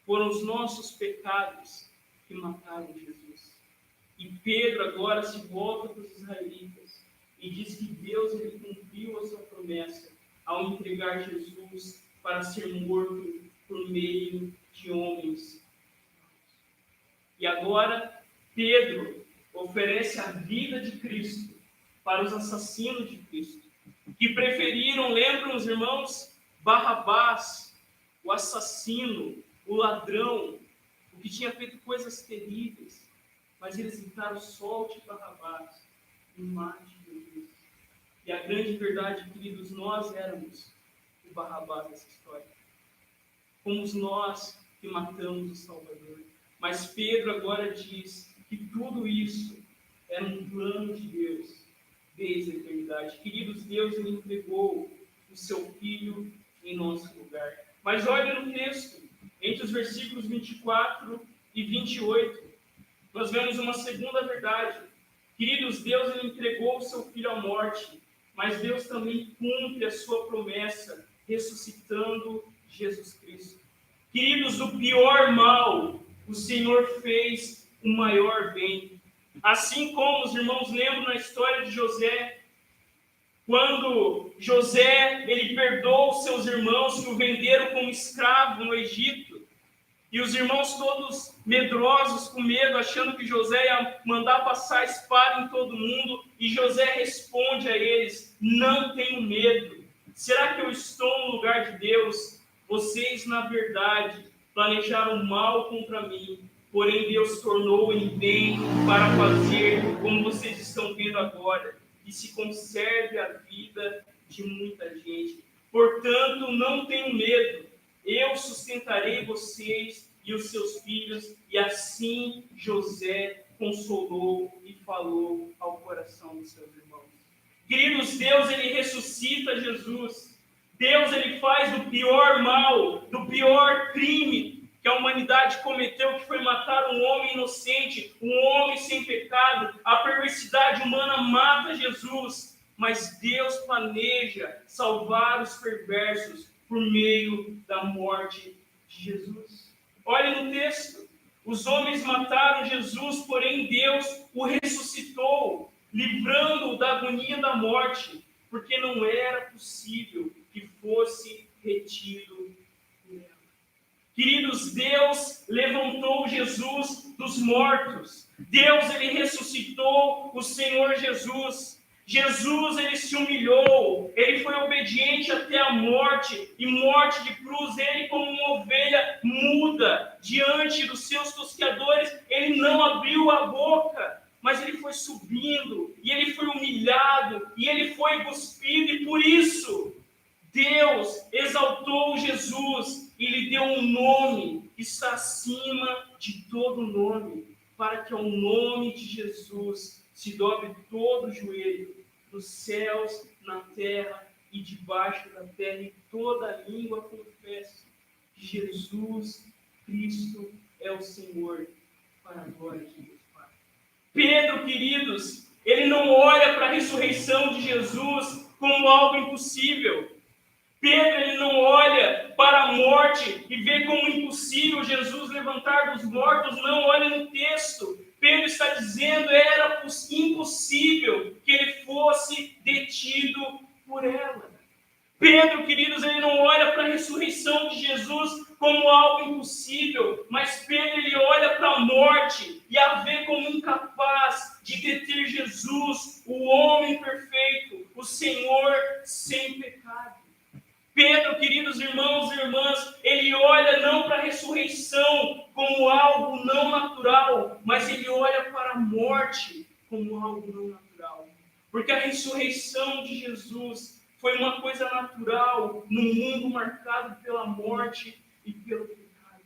S1: Foram os nossos pecados que mataram Jesus. E Pedro agora se volta para os israelitas e diz que Deus, ele cumpriu a sua promessa ao entregar Jesus para ser morto por meio de homens. E agora Pedro oferece a vida de Cristo para os assassinos de Cristo, que preferiram, lembram os irmãos, Barrabás, o assassino, o ladrão, o que tinha feito coisas terríveis, mas eles gritaram: solte Barrabás e mate Jesus. E a grande verdade, queridos, nós éramos o Barrabás dessa história. Fomos nós que matamos o Salvador. Mas Pedro agora diz que tudo isso era um plano de Deus desde a eternidade. Queridos, Deus, ele entregou o seu Filho em nosso lugar. Mas olha no texto, entre os versículos 24 e 28, nós vemos uma segunda verdade. Queridos, Deus, ele entregou o seu Filho à morte, mas Deus também cumpre a sua promessa, ressuscitando Jesus Cristo. Queridos, do pior mal, o Senhor fez o maior bem. Assim como os irmãos lembram na história de José, Quando José, ele perdoa os seus irmãos que o venderam como escravo no Egito, e os irmãos todos medrosos, com medo, achando que José ia mandar passar a espada em todo mundo, e José responde a eles: não tenho medo. Será que eu estou no lugar de Deus? Vocês, na verdade, planejaram mal contra mim, porém Deus tornou em bem para fazer como vocês estão vendo agora, que se conserve a vida de muita gente. Portanto, não tenho medo. Eu sustentarei vocês e os seus filhos. E assim José consolou e falou ao coração dos seus irmãos. Queridos, Deus, ele ressuscita Jesus. Deus, ele faz do pior mal, do pior crime que a humanidade cometeu, que foi matar um homem inocente, um homem sem pecado. A perversidade humana mata Jesus, mas Deus planeja salvar os perversos por meio da morte de Jesus. Olha no texto, os homens mataram Jesus, porém Deus o ressuscitou, livrando-o da agonia da morte, porque não era possível que fosse retido nela. Queridos, Deus levantou Jesus dos mortos. Deus, ele ressuscitou o Senhor Jesus. Jesus, ele se humilhou, ele foi obediente até a morte, e morte de cruz. Ele, como uma ovelha muda diante dos seus tosqueadores, ele não abriu a boca, mas ele foi subindo, e ele foi humilhado, e ele foi cuspido, e por isso Deus exaltou Jesus e lhe deu um nome que está acima de todo nome, para que ao nome de Jesus se dobre todo o joelho, nos céus, na terra e debaixo da terra, e toda língua confesse que Jesus Cristo é o Senhor, para a glória de Deus Pai. Pedro, queridos, ele não olha para a ressurreição de Jesus como algo impossível. Pedro, ele não olha para a morte e vê como impossível Jesus levantar dos mortos. Não, olha no texto. Pedro está dizendo que era impossível que ele fosse detido por ela. Pedro, queridos, ele não olha para a ressurreição de Jesus como algo impossível, mas Pedro, ele olha para a morte e a vê como incapaz de deter Jesus, o homem perfeito, o Senhor sem pecado. Pedro, queridos irmãos e irmãs, ele olha não para a ressurreição como algo não natural, mas ele olha para a morte como algo não natural. Porque a ressurreição de Jesus foi uma coisa natural num mundo marcado pela morte e pelo pecado.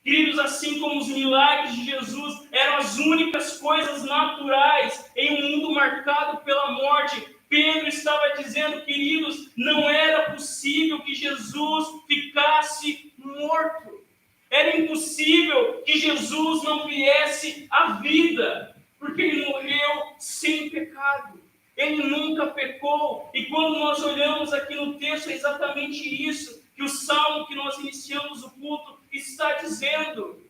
S1: Queridos, assim como os milagres de Jesus eram as únicas coisas naturais em um mundo marcado pela morte, Pedro estava dizendo, queridos, não era possível que Jesus ficasse morto. Era impossível que Jesus não viesse à vida, porque ele morreu sem pecado. Ele nunca pecou. E quando nós olhamos aqui no texto, é exatamente isso que o salmo que nós iniciamos o culto está dizendo.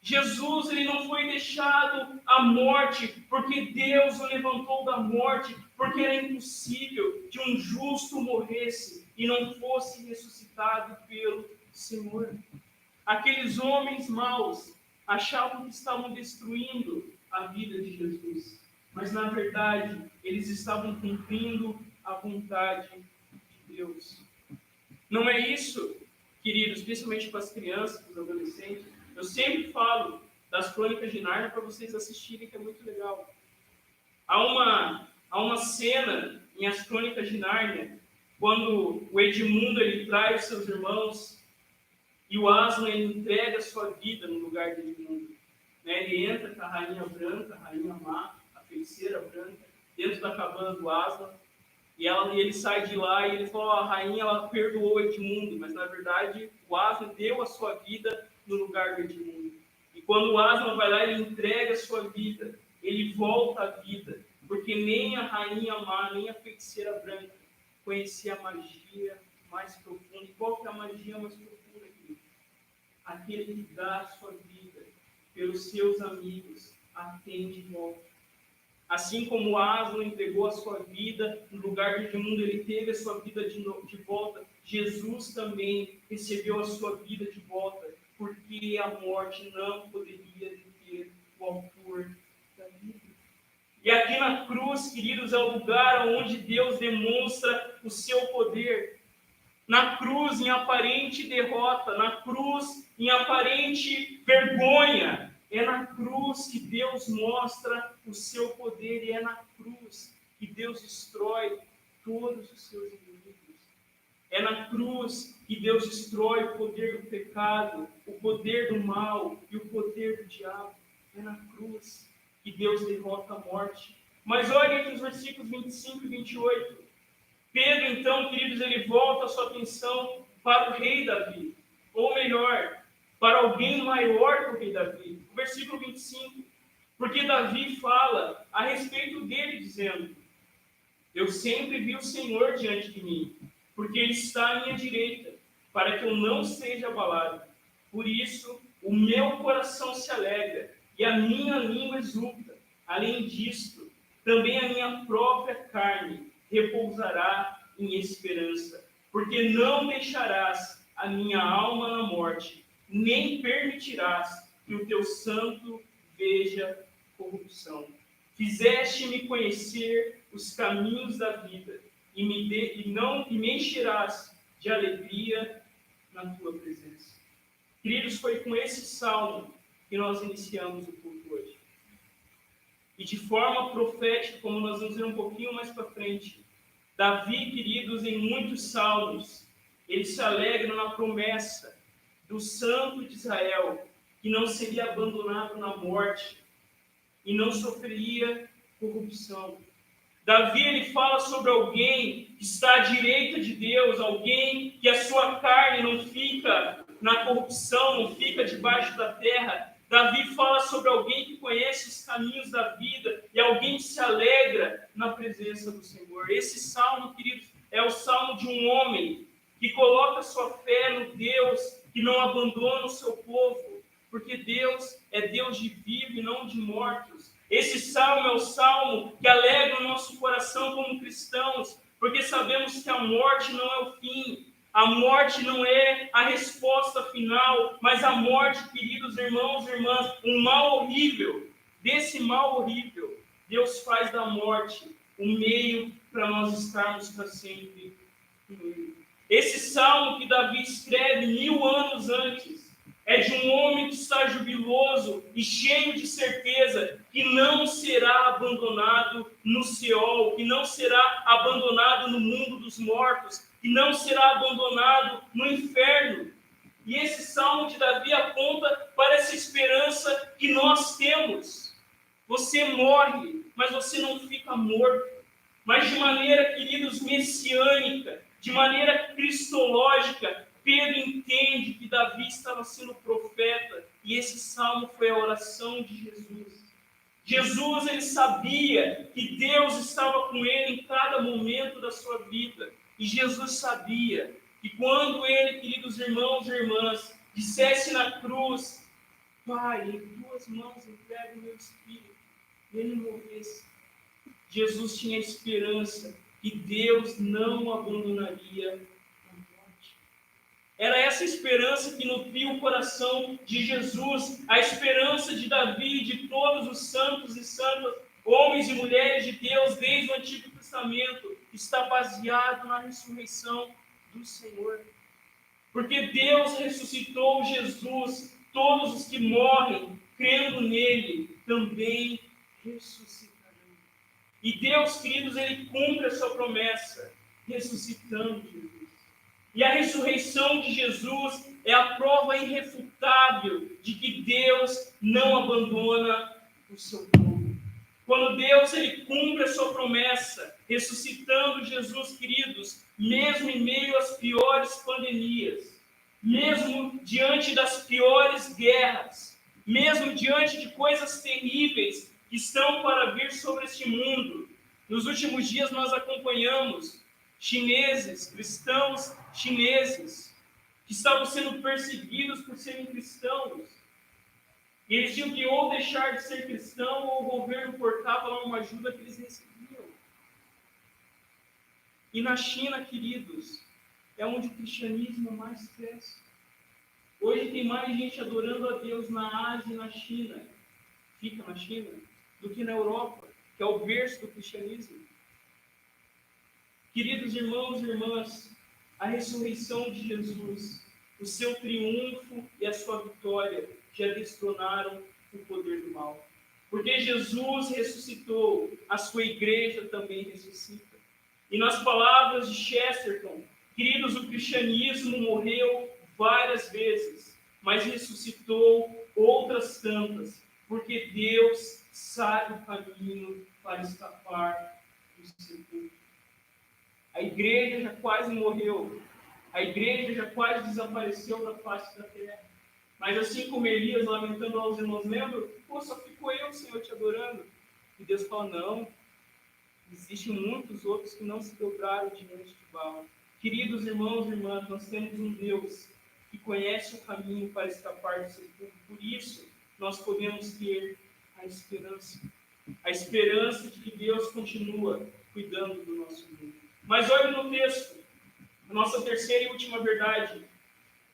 S1: Jesus, ele não foi deixado à morte porque Deus o levantou da morte, porque era impossível que um justo morresse e não fosse ressuscitado pelo Senhor. Aqueles homens maus achavam que estavam destruindo a vida de Jesus, mas na verdade eles estavam cumprindo a vontade de Deus. Não é isso, queridos, principalmente para as crianças, para os adolescentes. Eu sempre falo das Crônicas de Nárnia para vocês assistirem, que é muito legal. Há uma cena em As Crônicas de Nárnia, quando o Edmundo ele trai os seus irmãos e o Aslan ele entrega a sua vida no lugar de Edmundo. Ele entra com a rainha branca, a rainha má, a feiticeira branca, dentro da cabana do Aslan. E ele sai de lá e ele fala, a rainha ela perdoou Edmundo, mas na verdade o Aslan deu a sua vida no lugar do Edmundo. E quando o Aslan vai lá, ele entrega a sua vida, ele volta à vida, porque nem a rainha má, nem a feiticeira branca conhecia a magia mais profunda. E qual que é a magia mais profunda aqui? Aquele que dá a sua vida pelos seus amigos, a tem de volta. Assim como Aslan entregou a sua vida, no lugar de imundo ele teve a sua vida de volta, Jesus também recebeu a sua vida de volta, porque a morte não poderia deter o autor da vida. E aqui na cruz, queridos, é o lugar onde Deus demonstra o seu poder. Na cruz, em aparente derrota, na cruz, em aparente vergonha, é na cruz que Deus mostra o seu poder, e é na cruz que Deus destrói todos os seus inimigos. É na cruz que Deus destrói o poder do pecado, o poder do mal e o poder do diabo. É na cruz que Deus derrota a morte. Mas olha aqui os versículos 25 e 28. Pedro, então, queridos, ele volta a sua atenção para o rei Davi. Ou melhor, para alguém maior que o rei Davi. O versículo 25. Porque Davi fala a respeito dele, dizendo: eu sempre vi o Senhor diante de mim, porque Ele está à minha direita, para que eu não seja abalado. Por isso, o meu coração se alegra, e a minha língua exulta. Além disto, também a minha própria carne repousará em esperança, porque não deixarás a minha alma na morte, nem permitirás que o teu santo veja corrupção. Fizeste-me conhecer os caminhos da vida, e me encherás de alegria na tua presença. Queridos, foi com esse salmo que nós iniciamos o culto hoje. E de forma profética, como nós vamos ver um pouquinho mais para frente, Davi, queridos, em muitos salmos, ele se alegra na promessa do Santo de Israel, que não seria abandonado na morte e não sofreria corrupção. Davi, ele fala sobre alguém que está à direita de Deus, alguém que a sua carne não fica na corrupção, não fica debaixo da terra. Davi fala sobre alguém que conhece os caminhos da vida e alguém que se alegra na presença do Senhor. Esse salmo, queridos, é o salmo de um homem que coloca sua fé no Deus que não abandona o seu povo, porque Deus é Deus de vivos e não de mortos. Esse salmo é o salmo que alegra o nosso coração como cristãos, porque sabemos que a morte não é o fim. A morte não é a resposta final, mas a morte, queridos irmãos e irmãs, um mal horrível. Desse mal horrível, Deus faz da morte um meio para nós estarmos para sempre com Ele. Esse salmo que Davi escreve 1000 anos antes é de um homem que está jubiloso e cheio de certeza que não será abandonado no Seol, que não será abandonado no mundo dos mortos, que não será abandonado no inferno. E esse salmo de Davi aponta para essa esperança que nós temos. Você morre, mas você não fica morto. Mas de maneira, queridos, messiânica, de maneira cristológica, Pedro entende que Davi estava sendo profeta, e esse salmo foi a oração de Jesus. Jesus, ele sabia que Deus estava com ele em cada momento da sua vida. E Jesus sabia que quando ele, queridos irmãos e irmãs, dissesse na cruz: Pai, em tuas mãos entrego o meu espírito, e ele morresse, Jesus tinha esperança que Deus não o abandonaria. Era essa esperança que nutria o coração de Jesus, a esperança de Davi e de todos os santos e santas, homens e mulheres de Deus, desde o Antigo Testamento, está baseado na ressurreição do Senhor. Porque Deus ressuscitou Jesus, todos os que morrem, crendo nele, também ressuscitarão. E Deus, queridos, ele cumpre a sua promessa, ressuscitando Jesus. E a ressurreição de Jesus é a prova irrefutável de que Deus não abandona o seu povo. Quando Deus ele cumpre a sua promessa, ressuscitando Jesus, queridos, mesmo em meio às piores pandemias, mesmo diante das piores guerras, mesmo diante de coisas terríveis que estão para vir sobre este mundo, nos últimos dias nós acompanhamos chineses, cristãos chineses, que estavam sendo perseguidos por serem cristãos. E eles tinham que ou deixar de ser cristão, ou o governo cortava lá uma ajuda que eles recebiam. E na China, queridos, é onde o cristianismo mais cresce. Hoje tem mais gente adorando a Deus na Ásia e na China, fica na China, do que na Europa, que é o berço do cristianismo. Queridos irmãos e irmãs, a ressurreição de Jesus, o seu triunfo e a sua vitória já destronaram o poder do mal. Porque Jesus ressuscitou, a sua igreja também ressuscita. E nas palavras de Chesterton, queridos, o cristianismo morreu várias vezes, mas ressuscitou outras tantas, porque Deus sabe o caminho para escapar do sepulcro. A igreja já quase morreu, a igreja já quase desapareceu da face da terra. Mas assim como Elias lamentando aos irmãos, lembram? Pô, só ficou eu, Senhor, te adorando. E Deus fala, não, existem muitos outros que não se dobraram diante de Baal. Queridos irmãos e irmãs, nós temos um Deus que conhece o caminho para escapar do sepulcro. Por isso, nós podemos ter a esperança. A esperança de que Deus continua cuidando do nosso mundo. Mas olhe no texto, a nossa terceira e última verdade,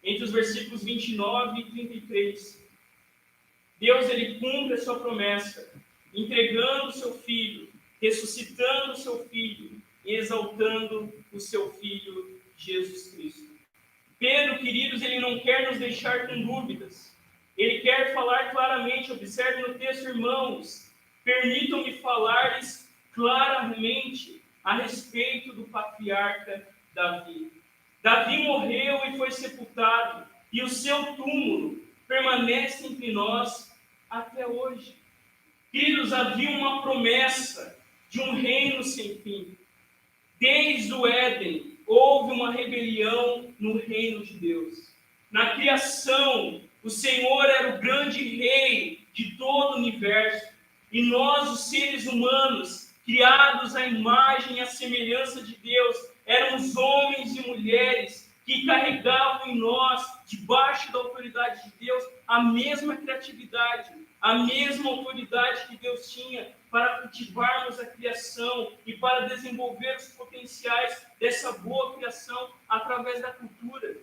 S1: entre os versículos 29 e 33. Deus, ele cumpre a sua promessa, entregando o seu Filho, ressuscitando o seu Filho e exaltando o seu Filho, Jesus Cristo. Pedro, queridos, ele não quer nos deixar com dúvidas. Ele quer falar claramente, observe no texto, irmãos, permitam-me falar-lhes claramente a respeito do patriarca Davi. Davi morreu e foi sepultado, e o seu túmulo permanece entre nós até hoje. Queridos, havia uma promessa de um reino sem fim. Desde o Éden, houve uma rebelião no reino de Deus. Na criação, o Senhor era o grande rei de todo o universo. E nós, os seres humanos, criados à imagem e à semelhança de Deus, éramos homens e mulheres que carregavam em nós, debaixo da autoridade de Deus, a mesma criatividade, a mesma autoridade que Deus tinha para cultivarmos a criação e para desenvolver os potenciais dessa boa criação através da cultura.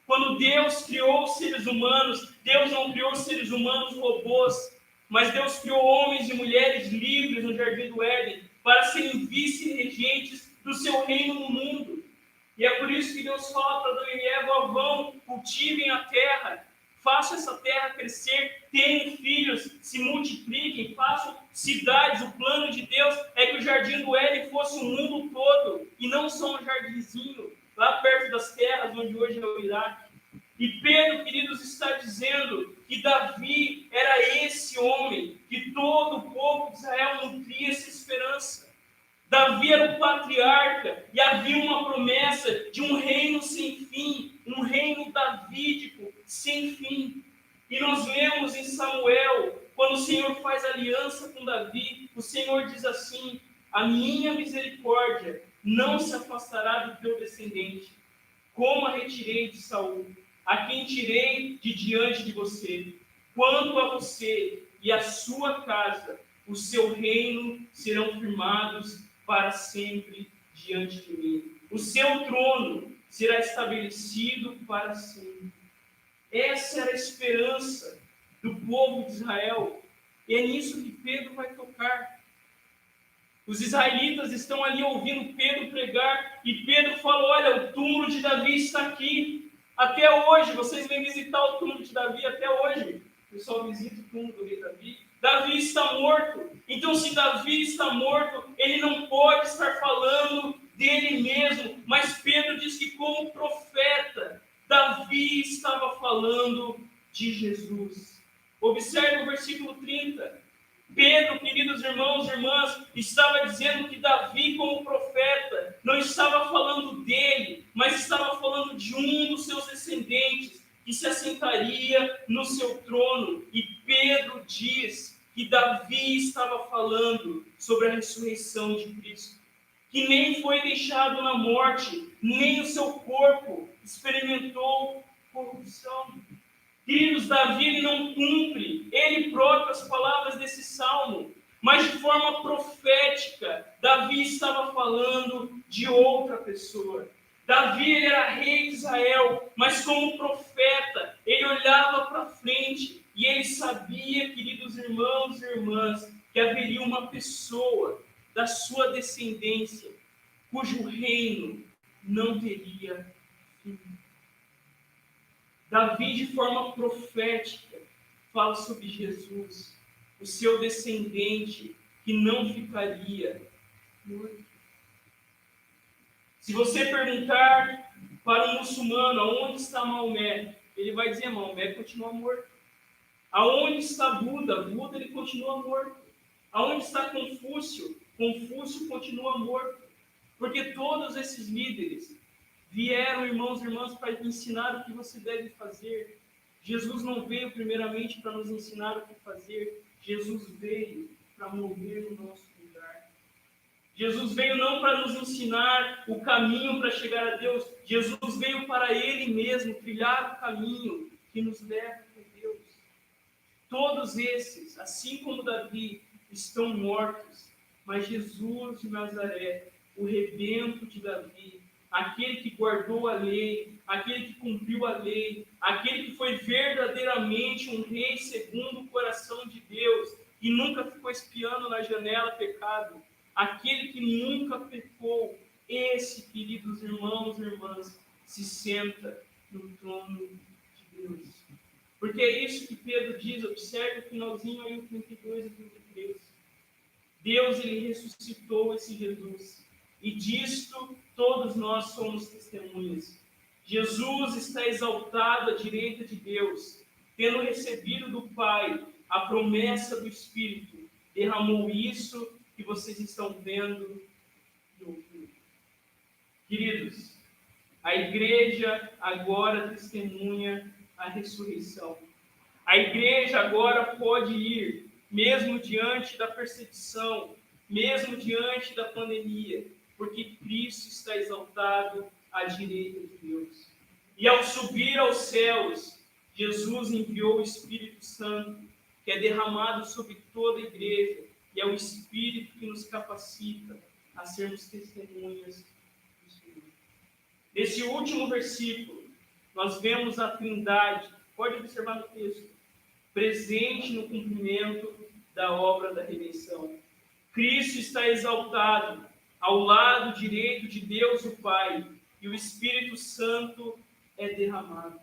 S1: Quando Deus criou os seres humanos, Deus não criou os seres humanos robôs, mas Deus criou homens e mulheres livres no Jardim do Éden para serem vice-regentes do seu reino no mundo. E é por isso que Deus fala para Adão e Eva, vão, cultivem a terra, façam essa terra crescer, tenham filhos, se multipliquem, façam cidades. O plano de Deus é que o Jardim do Éden fosse o mundo todo, e não só um jardinzinho, lá perto das terras, onde hoje é o Iraque. E Pedro, queridos, está dizendo que Davi era esse homem, que todo o povo de Israel nutria essa esperança. Davi era o patriarca, e havia uma promessa de um reino sem fim, um reino davídico sem fim. E nós lemos em Samuel, quando o Senhor faz aliança com Davi, o Senhor diz assim, a minha misericórdia não se afastará do teu descendente, como a retirei de Saul, a quem tirei de diante de você. Quanto a você e a sua casa, o seu reino serão firmados para sempre diante de mim. O seu trono será estabelecido para sempre. Essa era a esperança do povo de Israel. E é nisso que Pedro vai tocar. Os israelitas estão ali ouvindo Pedro pregar, e Pedro fala, olha, o túmulo de Davi está aqui. Até hoje, vocês vêm visitar o túmulo de Davi até hoje. O pessoal visita o túmulo do rei Davi. Davi está morto. Então, se Davi está morto, ele não pode estar falando dele mesmo. Mas Pedro diz que, como profeta, Davi estava falando de Jesus. Observe o versículo 30. Pedro, queridos irmãos e irmãs, estava dizendo que Davi, como profeta, não estava falando dele, mas estava falando de um dos seus descendentes, que se assentaria no seu trono. E Pedro diz que Davi estava falando sobre a ressurreição de Cristo, que nem foi deixado na morte, nem o seu corpo experimentou corrupção. Queridos, Davi ele não cumpre ele próprio as palavras desse salmo, mas de forma profética, Davi estava falando de outra pessoa. Davi ele era rei de Israel, mas como profeta, ele olhava para frente e ele sabia, queridos irmãos e irmãs, que haveria uma pessoa da sua descendência cujo reino não teria fim. Davi, de forma profética, fala sobre Jesus, o seu descendente, que não ficaria morto. Se você perguntar para um muçulmano aonde está Maomé, ele vai dizer: Maomé continua morto. Aonde está Buda? Buda ele continua morto. Aonde está Confúcio? Confúcio continua morto. Porque todos esses líderes vieram, irmãos e irmãs, para ensinar o que você deve fazer. Jesus não veio primeiramente para nos ensinar o que fazer. Jesus veio para morrer no nosso lugar. Jesus veio não para nos ensinar o caminho para chegar a Deus. Jesus veio para Ele mesmo trilhar o caminho que nos leva a Deus. Todos esses, assim como Davi, estão mortos. Mas Jesus de Nazaré, o rebento de Davi, aquele que guardou a lei, aquele que cumpriu a lei, aquele que foi verdadeiramente um rei segundo o coração de Deus e nunca ficou espiando na janela pecado, aquele que nunca pecou, esse, queridos irmãos e irmãs, se senta no trono de Deus. Porque é isso que Pedro diz, observe o finalzinho aí, o 32 e 33. Deus, ele ressuscitou esse Jesus. E disto todos nós somos testemunhas. Jesus está exaltado à direita de Deus, tendo recebido do Pai a promessa do Espírito, derramou isso que vocês estão vendo e ouvindo. Queridos, a igreja agora testemunha a ressurreição. A igreja agora pode ir, mesmo diante da perseguição, mesmo diante da pandemia, porque Cristo está exaltado à direita de Deus. E ao subir aos céus, Jesus enviou o Espírito Santo, que é derramado sobre toda a igreja, e é o Espírito que nos capacita a sermos testemunhas do Senhor. Nesse último versículo, nós vemos a Trindade, pode observar no texto, presente no cumprimento da obra da redenção. Cristo está exaltado ao lado direito de Deus o Pai, e o Espírito Santo é derramado.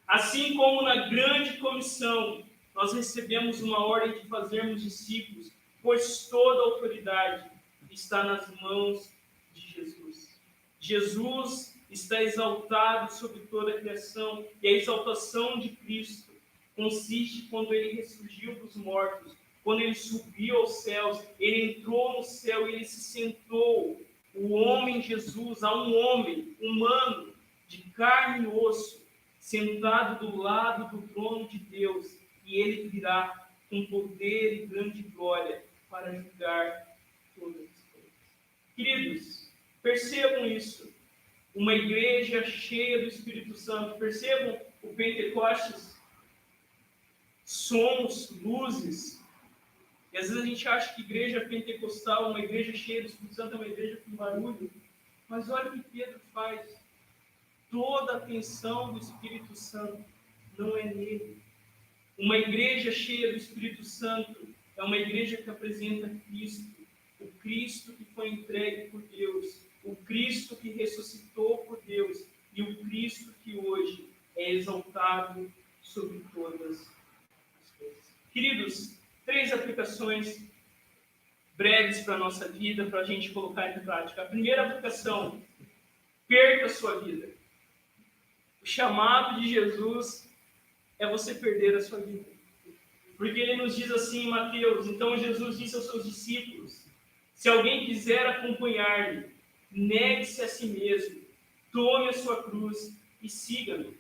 S1: Assim como na grande comissão, nós recebemos uma ordem de fazermos discípulos, pois toda a autoridade está nas mãos de Jesus. Jesus está exaltado sobre toda a criação, e a exaltação de Cristo consiste quando ele ressurgiu dos mortos, quando ele subiu aos céus, ele entrou no céu e ele se sentou, o homem Jesus, a um homem humano, de carne e osso, sentado do lado do trono de Deus, e ele virá com poder e grande glória para julgar todas as coisas. Queridos, percebam isso. Uma igreja cheia do Espírito Santo. Percebam o Pentecostes? Somos luzes. E às vezes a gente acha que igreja pentecostal, uma igreja cheia do Espírito Santo, é uma igreja com barulho. Mas olha o que Pedro faz. Toda a atenção do Espírito Santo não é nele. Uma igreja cheia do Espírito Santo é uma igreja que apresenta Cristo. O Cristo que foi entregue por Deus. O Cristo que ressuscitou por Deus. E o Cristo que hoje é exaltado sobre todas as coisas. Queridos, 3 aplicações breves para a nossa vida, para a gente colocar em prática. A primeira aplicação: perca a sua vida. O chamado de Jesus é você perder a sua vida. Porque ele nos diz assim em Mateus: então Jesus disse aos seus discípulos, se alguém quiser acompanhar-me, negue-se a si mesmo, tome a sua cruz e siga-me.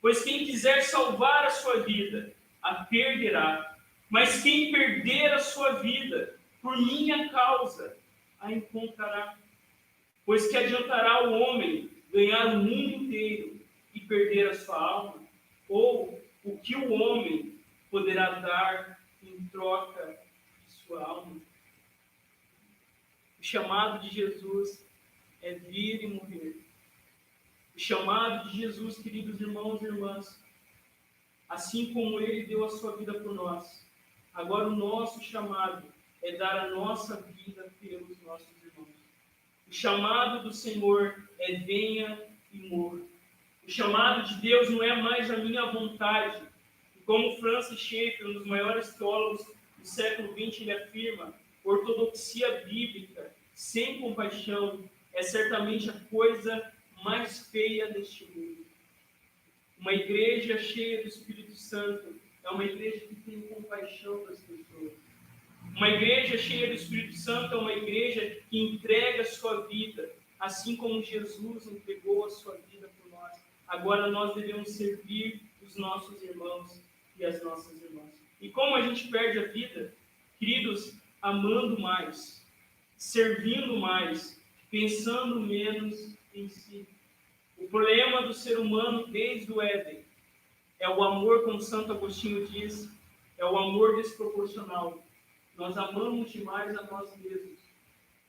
S1: Pois quem quiser salvar a sua vida, a perderá. Mas quem perder a sua vida, por minha causa, a encontrará. Pois que adiantará o homem ganhar o mundo inteiro e perder a sua alma? Ou o que o homem poderá dar em troca de sua alma? O chamado de Jesus é vir e morrer. O chamado de Jesus, queridos irmãos e irmãs, assim como ele deu a sua vida por nós, agora o nosso chamado é dar a nossa vida pelos nossos irmãos. O chamado do Senhor é venha e morra. O chamado de Deus não é mais a minha vontade. E como Francis Schaeffer, um dos maiores teólogos do século XX, ele afirma, ortodoxia bíblica sem compaixão é certamente a coisa mais feia deste mundo. Uma igreja cheia do Espírito Santo é uma igreja que tem compaixão das pessoas. Uma igreja cheia do Espírito Santo é uma igreja que entrega a sua vida, assim como Jesus entregou a sua vida por nós. Agora nós devemos servir os nossos irmãos e as nossas irmãs. E como a gente perde a vida? Queridos, amando mais, servindo mais, pensando menos em si. O problema do ser humano desde o Éden é o amor, como Santo Agostinho diz, é o amor desproporcional. Nós amamos demais a nós mesmos,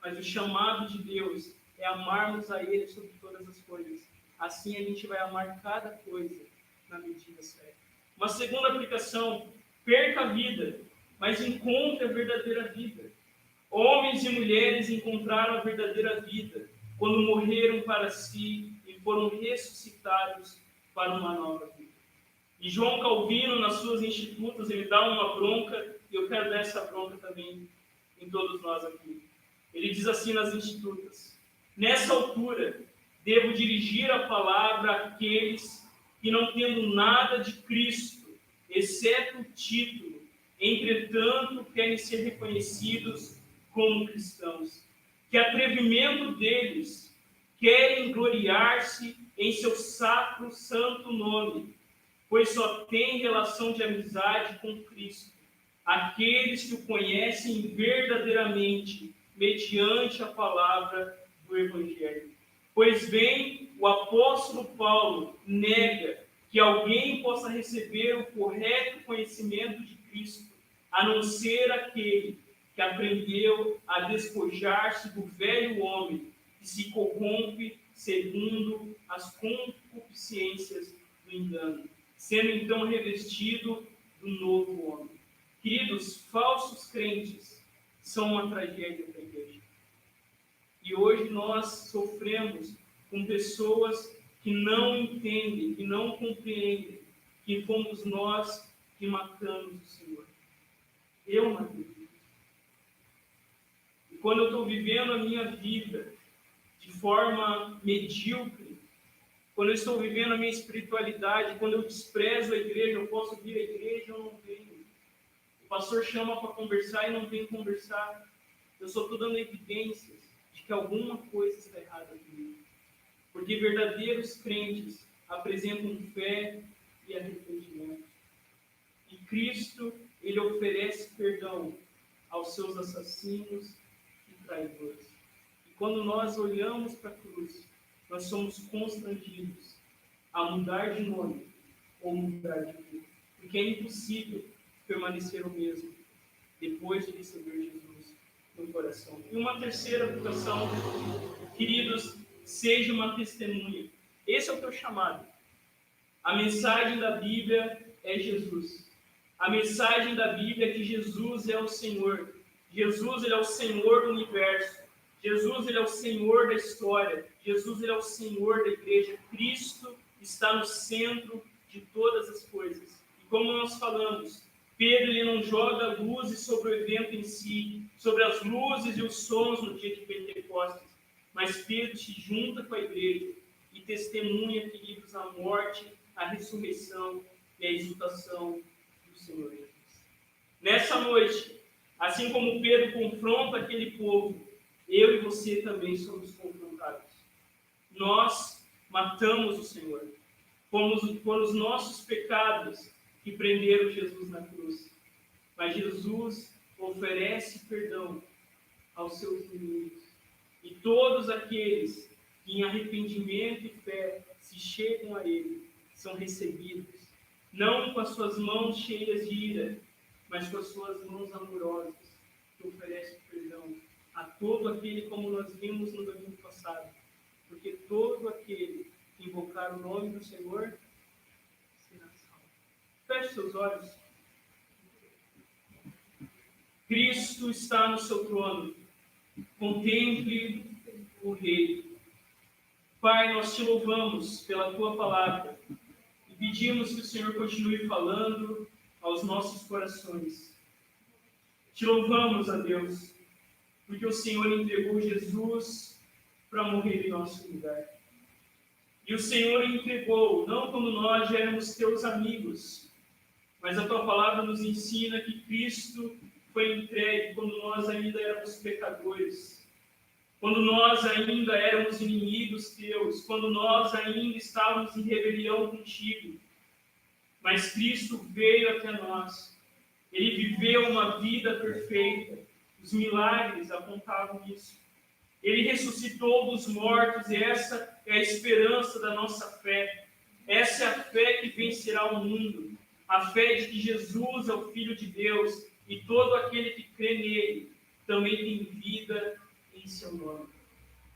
S1: mas o chamado de Deus é amarmos a Ele sobre todas as coisas. Assim a gente vai amar cada coisa na medida certa. Uma segunda aplicação, perca a vida, mas encontre a verdadeira vida. Homens e mulheres encontraram a verdadeira vida quando morreram para si e foram ressuscitados para uma nova vida. E João Calvino, nas suas Institutas, ele dá uma bronca, e eu quero dar essa bronca também em todos nós aqui. Ele diz assim nas Institutas: nessa altura, devo dirigir a palavra àqueles que, não tendo nada de Cristo, exceto o título, entretanto, querem ser reconhecidos como cristãos. Que atrevimento deles, querem gloriar-se em seu sacro santo nome, pois só tem relação de amizade com Cristo aqueles que o conhecem verdadeiramente mediante a palavra do Evangelho. Pois bem, o apóstolo Paulo nega que alguém possa receber o correto conhecimento de Cristo, a não ser aquele que aprendeu a despojar-se do velho homem, que se corrompe segundo as concupiscências do engano, sendo então revestido do novo homem. Queridos, falsos crentes são uma tragédia para a igreja. E hoje nós sofremos com pessoas que não entendem, que não compreendem que fomos nós que matamos o Senhor. Eu matei. E quando eu estou vivendo a minha vida de forma medíocre, quando eu estou vivendo a minha espiritualidade, quando eu desprezo a igreja, eu posso vir à igreja ou não venho. O pastor chama para conversar e não vem conversar. Eu só estou dando evidências de que alguma coisa está errada comigo. Porque verdadeiros crentes apresentam fé e arrependimento. E Cristo, ele oferece perdão aos seus assassinos e traidores. E quando nós olhamos para a cruz, nós somos constrangidos a mudar de nome ou mudar de vida. Porque é impossível permanecer o mesmo depois de receber Jesus no coração. E uma terceira aplicação, queridos, seja uma testemunha. Esse é o teu chamado. A mensagem da Bíblia é Jesus. A mensagem da Bíblia é que Jesus é o Senhor. Jesus, ele é o Senhor do universo. Jesus, ele é o Senhor da história. Jesus, ele é o Senhor da igreja. Cristo está no centro de todas as coisas. E como nós falamos, Pedro, ele não joga luzes sobre o evento em si, sobre as luzes e os sons no dia de Pentecostes, mas Pedro se junta com a igreja e testemunha, queridos, a morte, a ressurreição e a exultação do Senhor Jesus. Nessa noite, assim como Pedro confronta aquele povo, eu e você também somos confrontados. Nós matamos o Senhor. Foram os nossos pecados que prenderam Jesus na cruz. Mas Jesus oferece perdão aos seus inimigos. E todos aqueles que em arrependimento e fé se chegam a Ele são recebidos não com as suas mãos cheias de ira, mas com as suas mãos amorosas, que oferece perdão a todo aquele, como nós vimos no domingo passado, porque todo aquele que invocar o nome do Senhor será salvo. Feche seus olhos. Cristo está no seu trono. Contemple o Rei. Pai, nós te louvamos pela tua palavra e pedimos que o Senhor continue falando aos nossos corações. Te louvamos, a Deus, porque o Senhor entregou Jesus para morrer em nosso lugar. E o Senhor entregou, não como nós já éramos teus amigos, mas a tua palavra nos ensina que Cristo foi entregue quando nós ainda éramos pecadores, quando nós ainda éramos inimigos teus, quando nós ainda estávamos em rebelião contigo. Mas Cristo veio até nós. Ele viveu uma vida perfeita. Os milagres apontavam isso. Ele ressuscitou dos mortos, e essa é a esperança da nossa fé. Essa é a fé que vencerá o mundo. A fé de que Jesus é o Filho de Deus, e todo aquele que crê nele também tem vida em seu nome.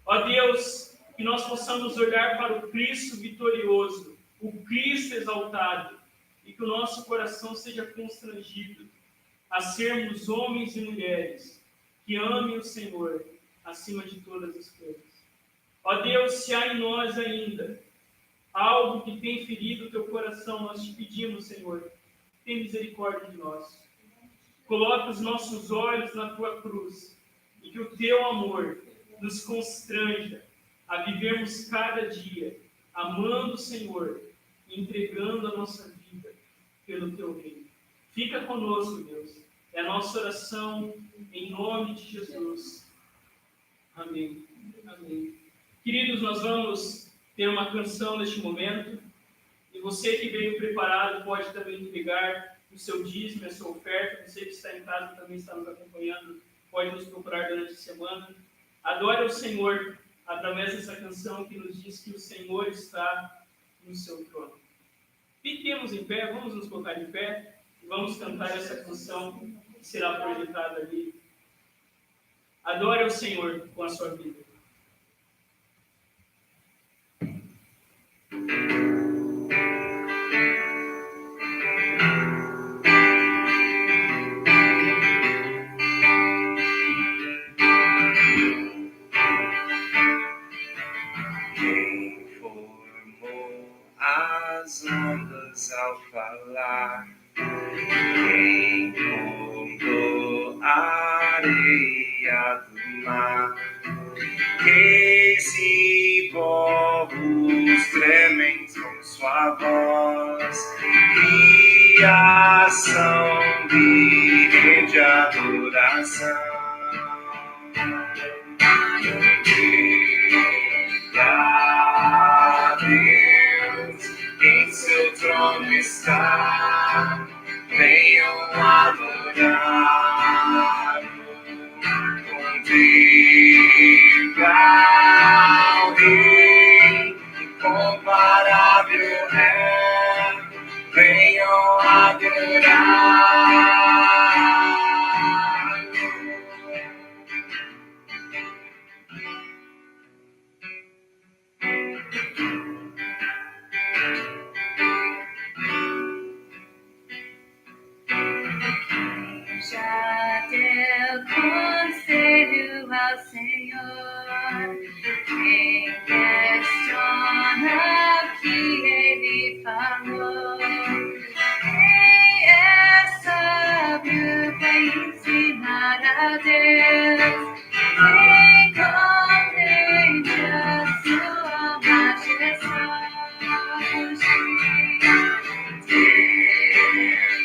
S1: Ó Deus, que nós possamos olhar para o Cristo vitorioso, o Cristo exaltado, e que o nosso coração seja constrangido a sermos homens e mulheres que amem o Senhor acima de todas as coisas. Ó Deus, se há em nós ainda algo que tem ferido o teu coração, nós te pedimos, Senhor, tem misericórdia de nós. Coloque os nossos olhos na tua cruz e que o teu amor nos constranja a vivermos cada dia amando o Senhor e entregando a nossa vida pelo teu reino. Fica conosco, Deus. É a nossa oração em nome de Jesus. Amém. Amém. Queridos, nós vamos ter uma canção neste momento. E você que veio preparado pode também entregar o seu dízimo, a sua oferta. Você que está em casa também está nos acompanhando, pode nos procurar durante a semana. Adore ao Senhor através dessa canção que nos diz que o Senhor está no seu trono. Fiquemos em pé, vamos nos colocar em pé e vamos cantar essa canção que será projetada ali. Adore ao Senhor com a sua vida.
S4: Quem formou as ondas ao falar? Quem contou a areia do mar? Reis e povos tremem com sua voz, criação de adoração. Pra Deus, em seu trono está, venham adorar. Contemplar o Rei, incomparável é, venham adorar.
S2: Já deu conselho ao Senhor, quem questiona o que ele falou? Quem é sábio para ensinar a Deus? Quem compreende a sua majestade?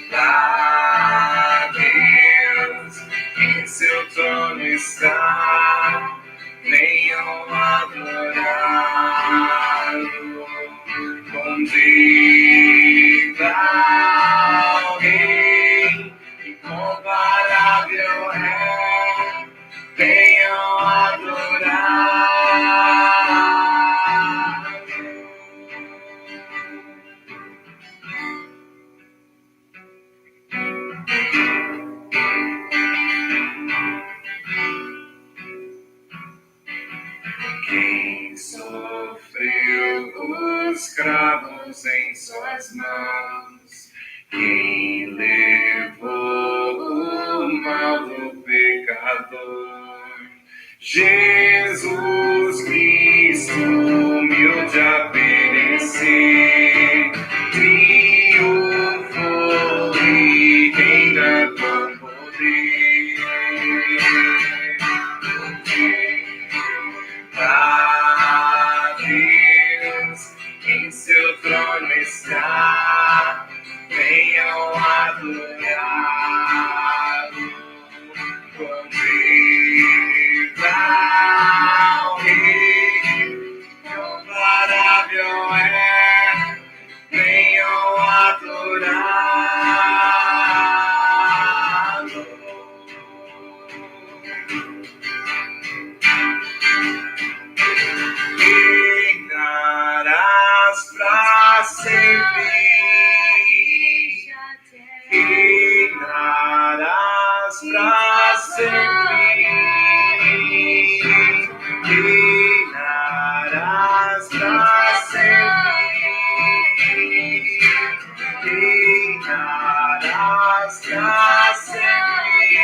S4: Pra Deus, em seu trono está, venham adorá-lo. Contemplar o Rei, incomparável é, venham adorar. Quem sofreu os cravos em suas mãos, quem levou o mal do pecador, Jesus Cristo, humilde a perecer, triunfou e reina com poder. Pra Deus em seu trono está, venham adorá-lo, contemplar o Rei, comparável é, venham adorá-lo. Reinarás pra sempre, reinarás pra sempre, reinarás pra sempre, reinarás pra sempre.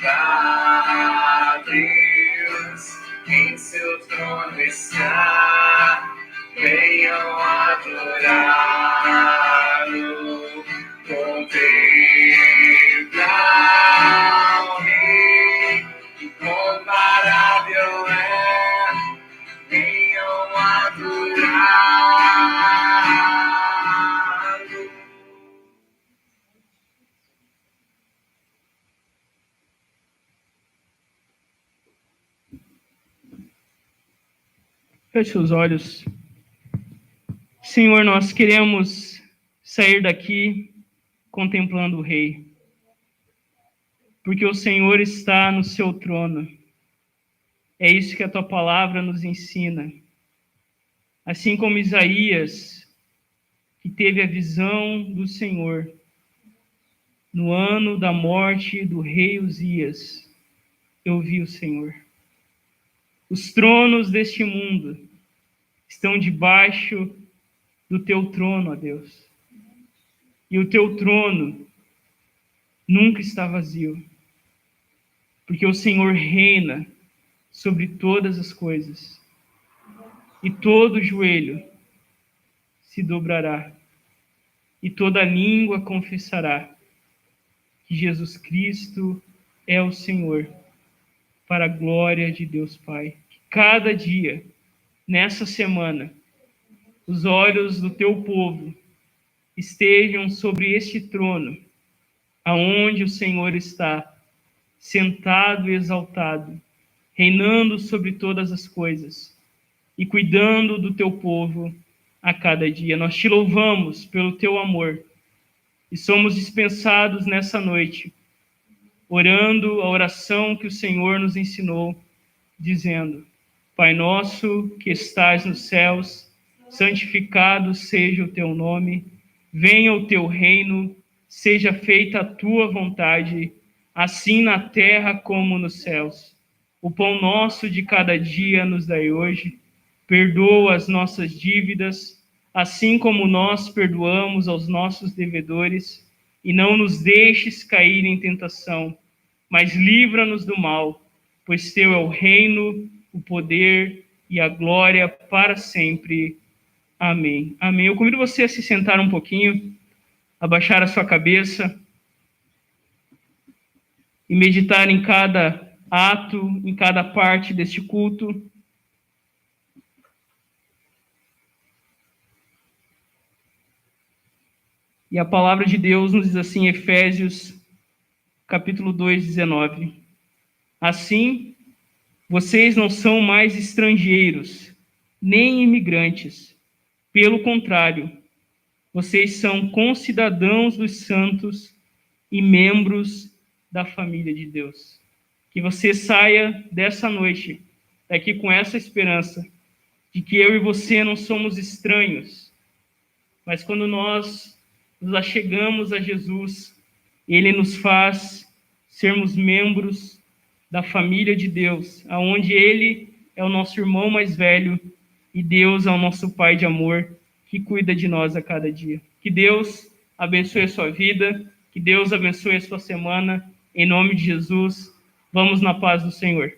S4: Pra Deus em seu trono está, venham adorá-lo, contemplar o Rei, incomparável é, venham adorá-lo.
S1: Feche os olhos. Senhor, nós queremos sair daqui contemplando o Rei, porque o Senhor está no seu trono. É isso que a tua palavra nos ensina. Assim como Isaías, que teve a visão do Senhor no ano da morte do rei Uzias, eu vi o Senhor. Os tronos deste mundo estão debaixo do teu trono, ó Deus. E o teu trono nunca está vazio, porque o Senhor reina sobre todas as coisas. E todo joelho se dobrará, e toda língua confessará que Jesus Cristo é o Senhor, para a glória de Deus Pai. Que cada dia, nessa semana, os olhos do teu povo estejam sobre este trono, aonde o Senhor está, sentado e exaltado, reinando sobre todas as coisas e cuidando do teu povo a cada dia. Nós te louvamos pelo teu amor e somos dispensados nessa noite, orando a oração que o Senhor nos ensinou, dizendo: Pai nosso que estás nos céus, santificado seja o teu nome, venha o teu reino, seja feita a tua vontade, assim na terra como nos céus. O pão nosso de cada dia nos dai hoje, perdoa as nossas dívidas, assim como nós perdoamos aos nossos devedores, e não nos deixes cair em tentação, mas livra-nos do mal, pois teu é o reino, o poder e a glória para sempre. Amém. Amém. Eu convido você a se sentar um pouquinho, abaixar a sua cabeça e meditar em cada ato, em cada parte deste culto. E a palavra de Deus nos diz assim, Efésios, capítulo 2, 19. Assim, vocês não são mais estrangeiros, nem imigrantes. Pelo contrário, vocês são concidadãos dos santos e membros da família de Deus. Que você saia dessa noite daqui com essa esperança de que eu e você não somos estranhos, mas quando nós nos achegamos a Jesus, Ele nos faz sermos membros da família de Deus, aonde Ele é o nosso irmão mais velho e Deus é o nosso Pai de amor que cuida de nós a cada dia. Que Deus abençoe a sua vida, que Deus abençoe a sua semana. Em nome de Jesus, vamos na paz do Senhor.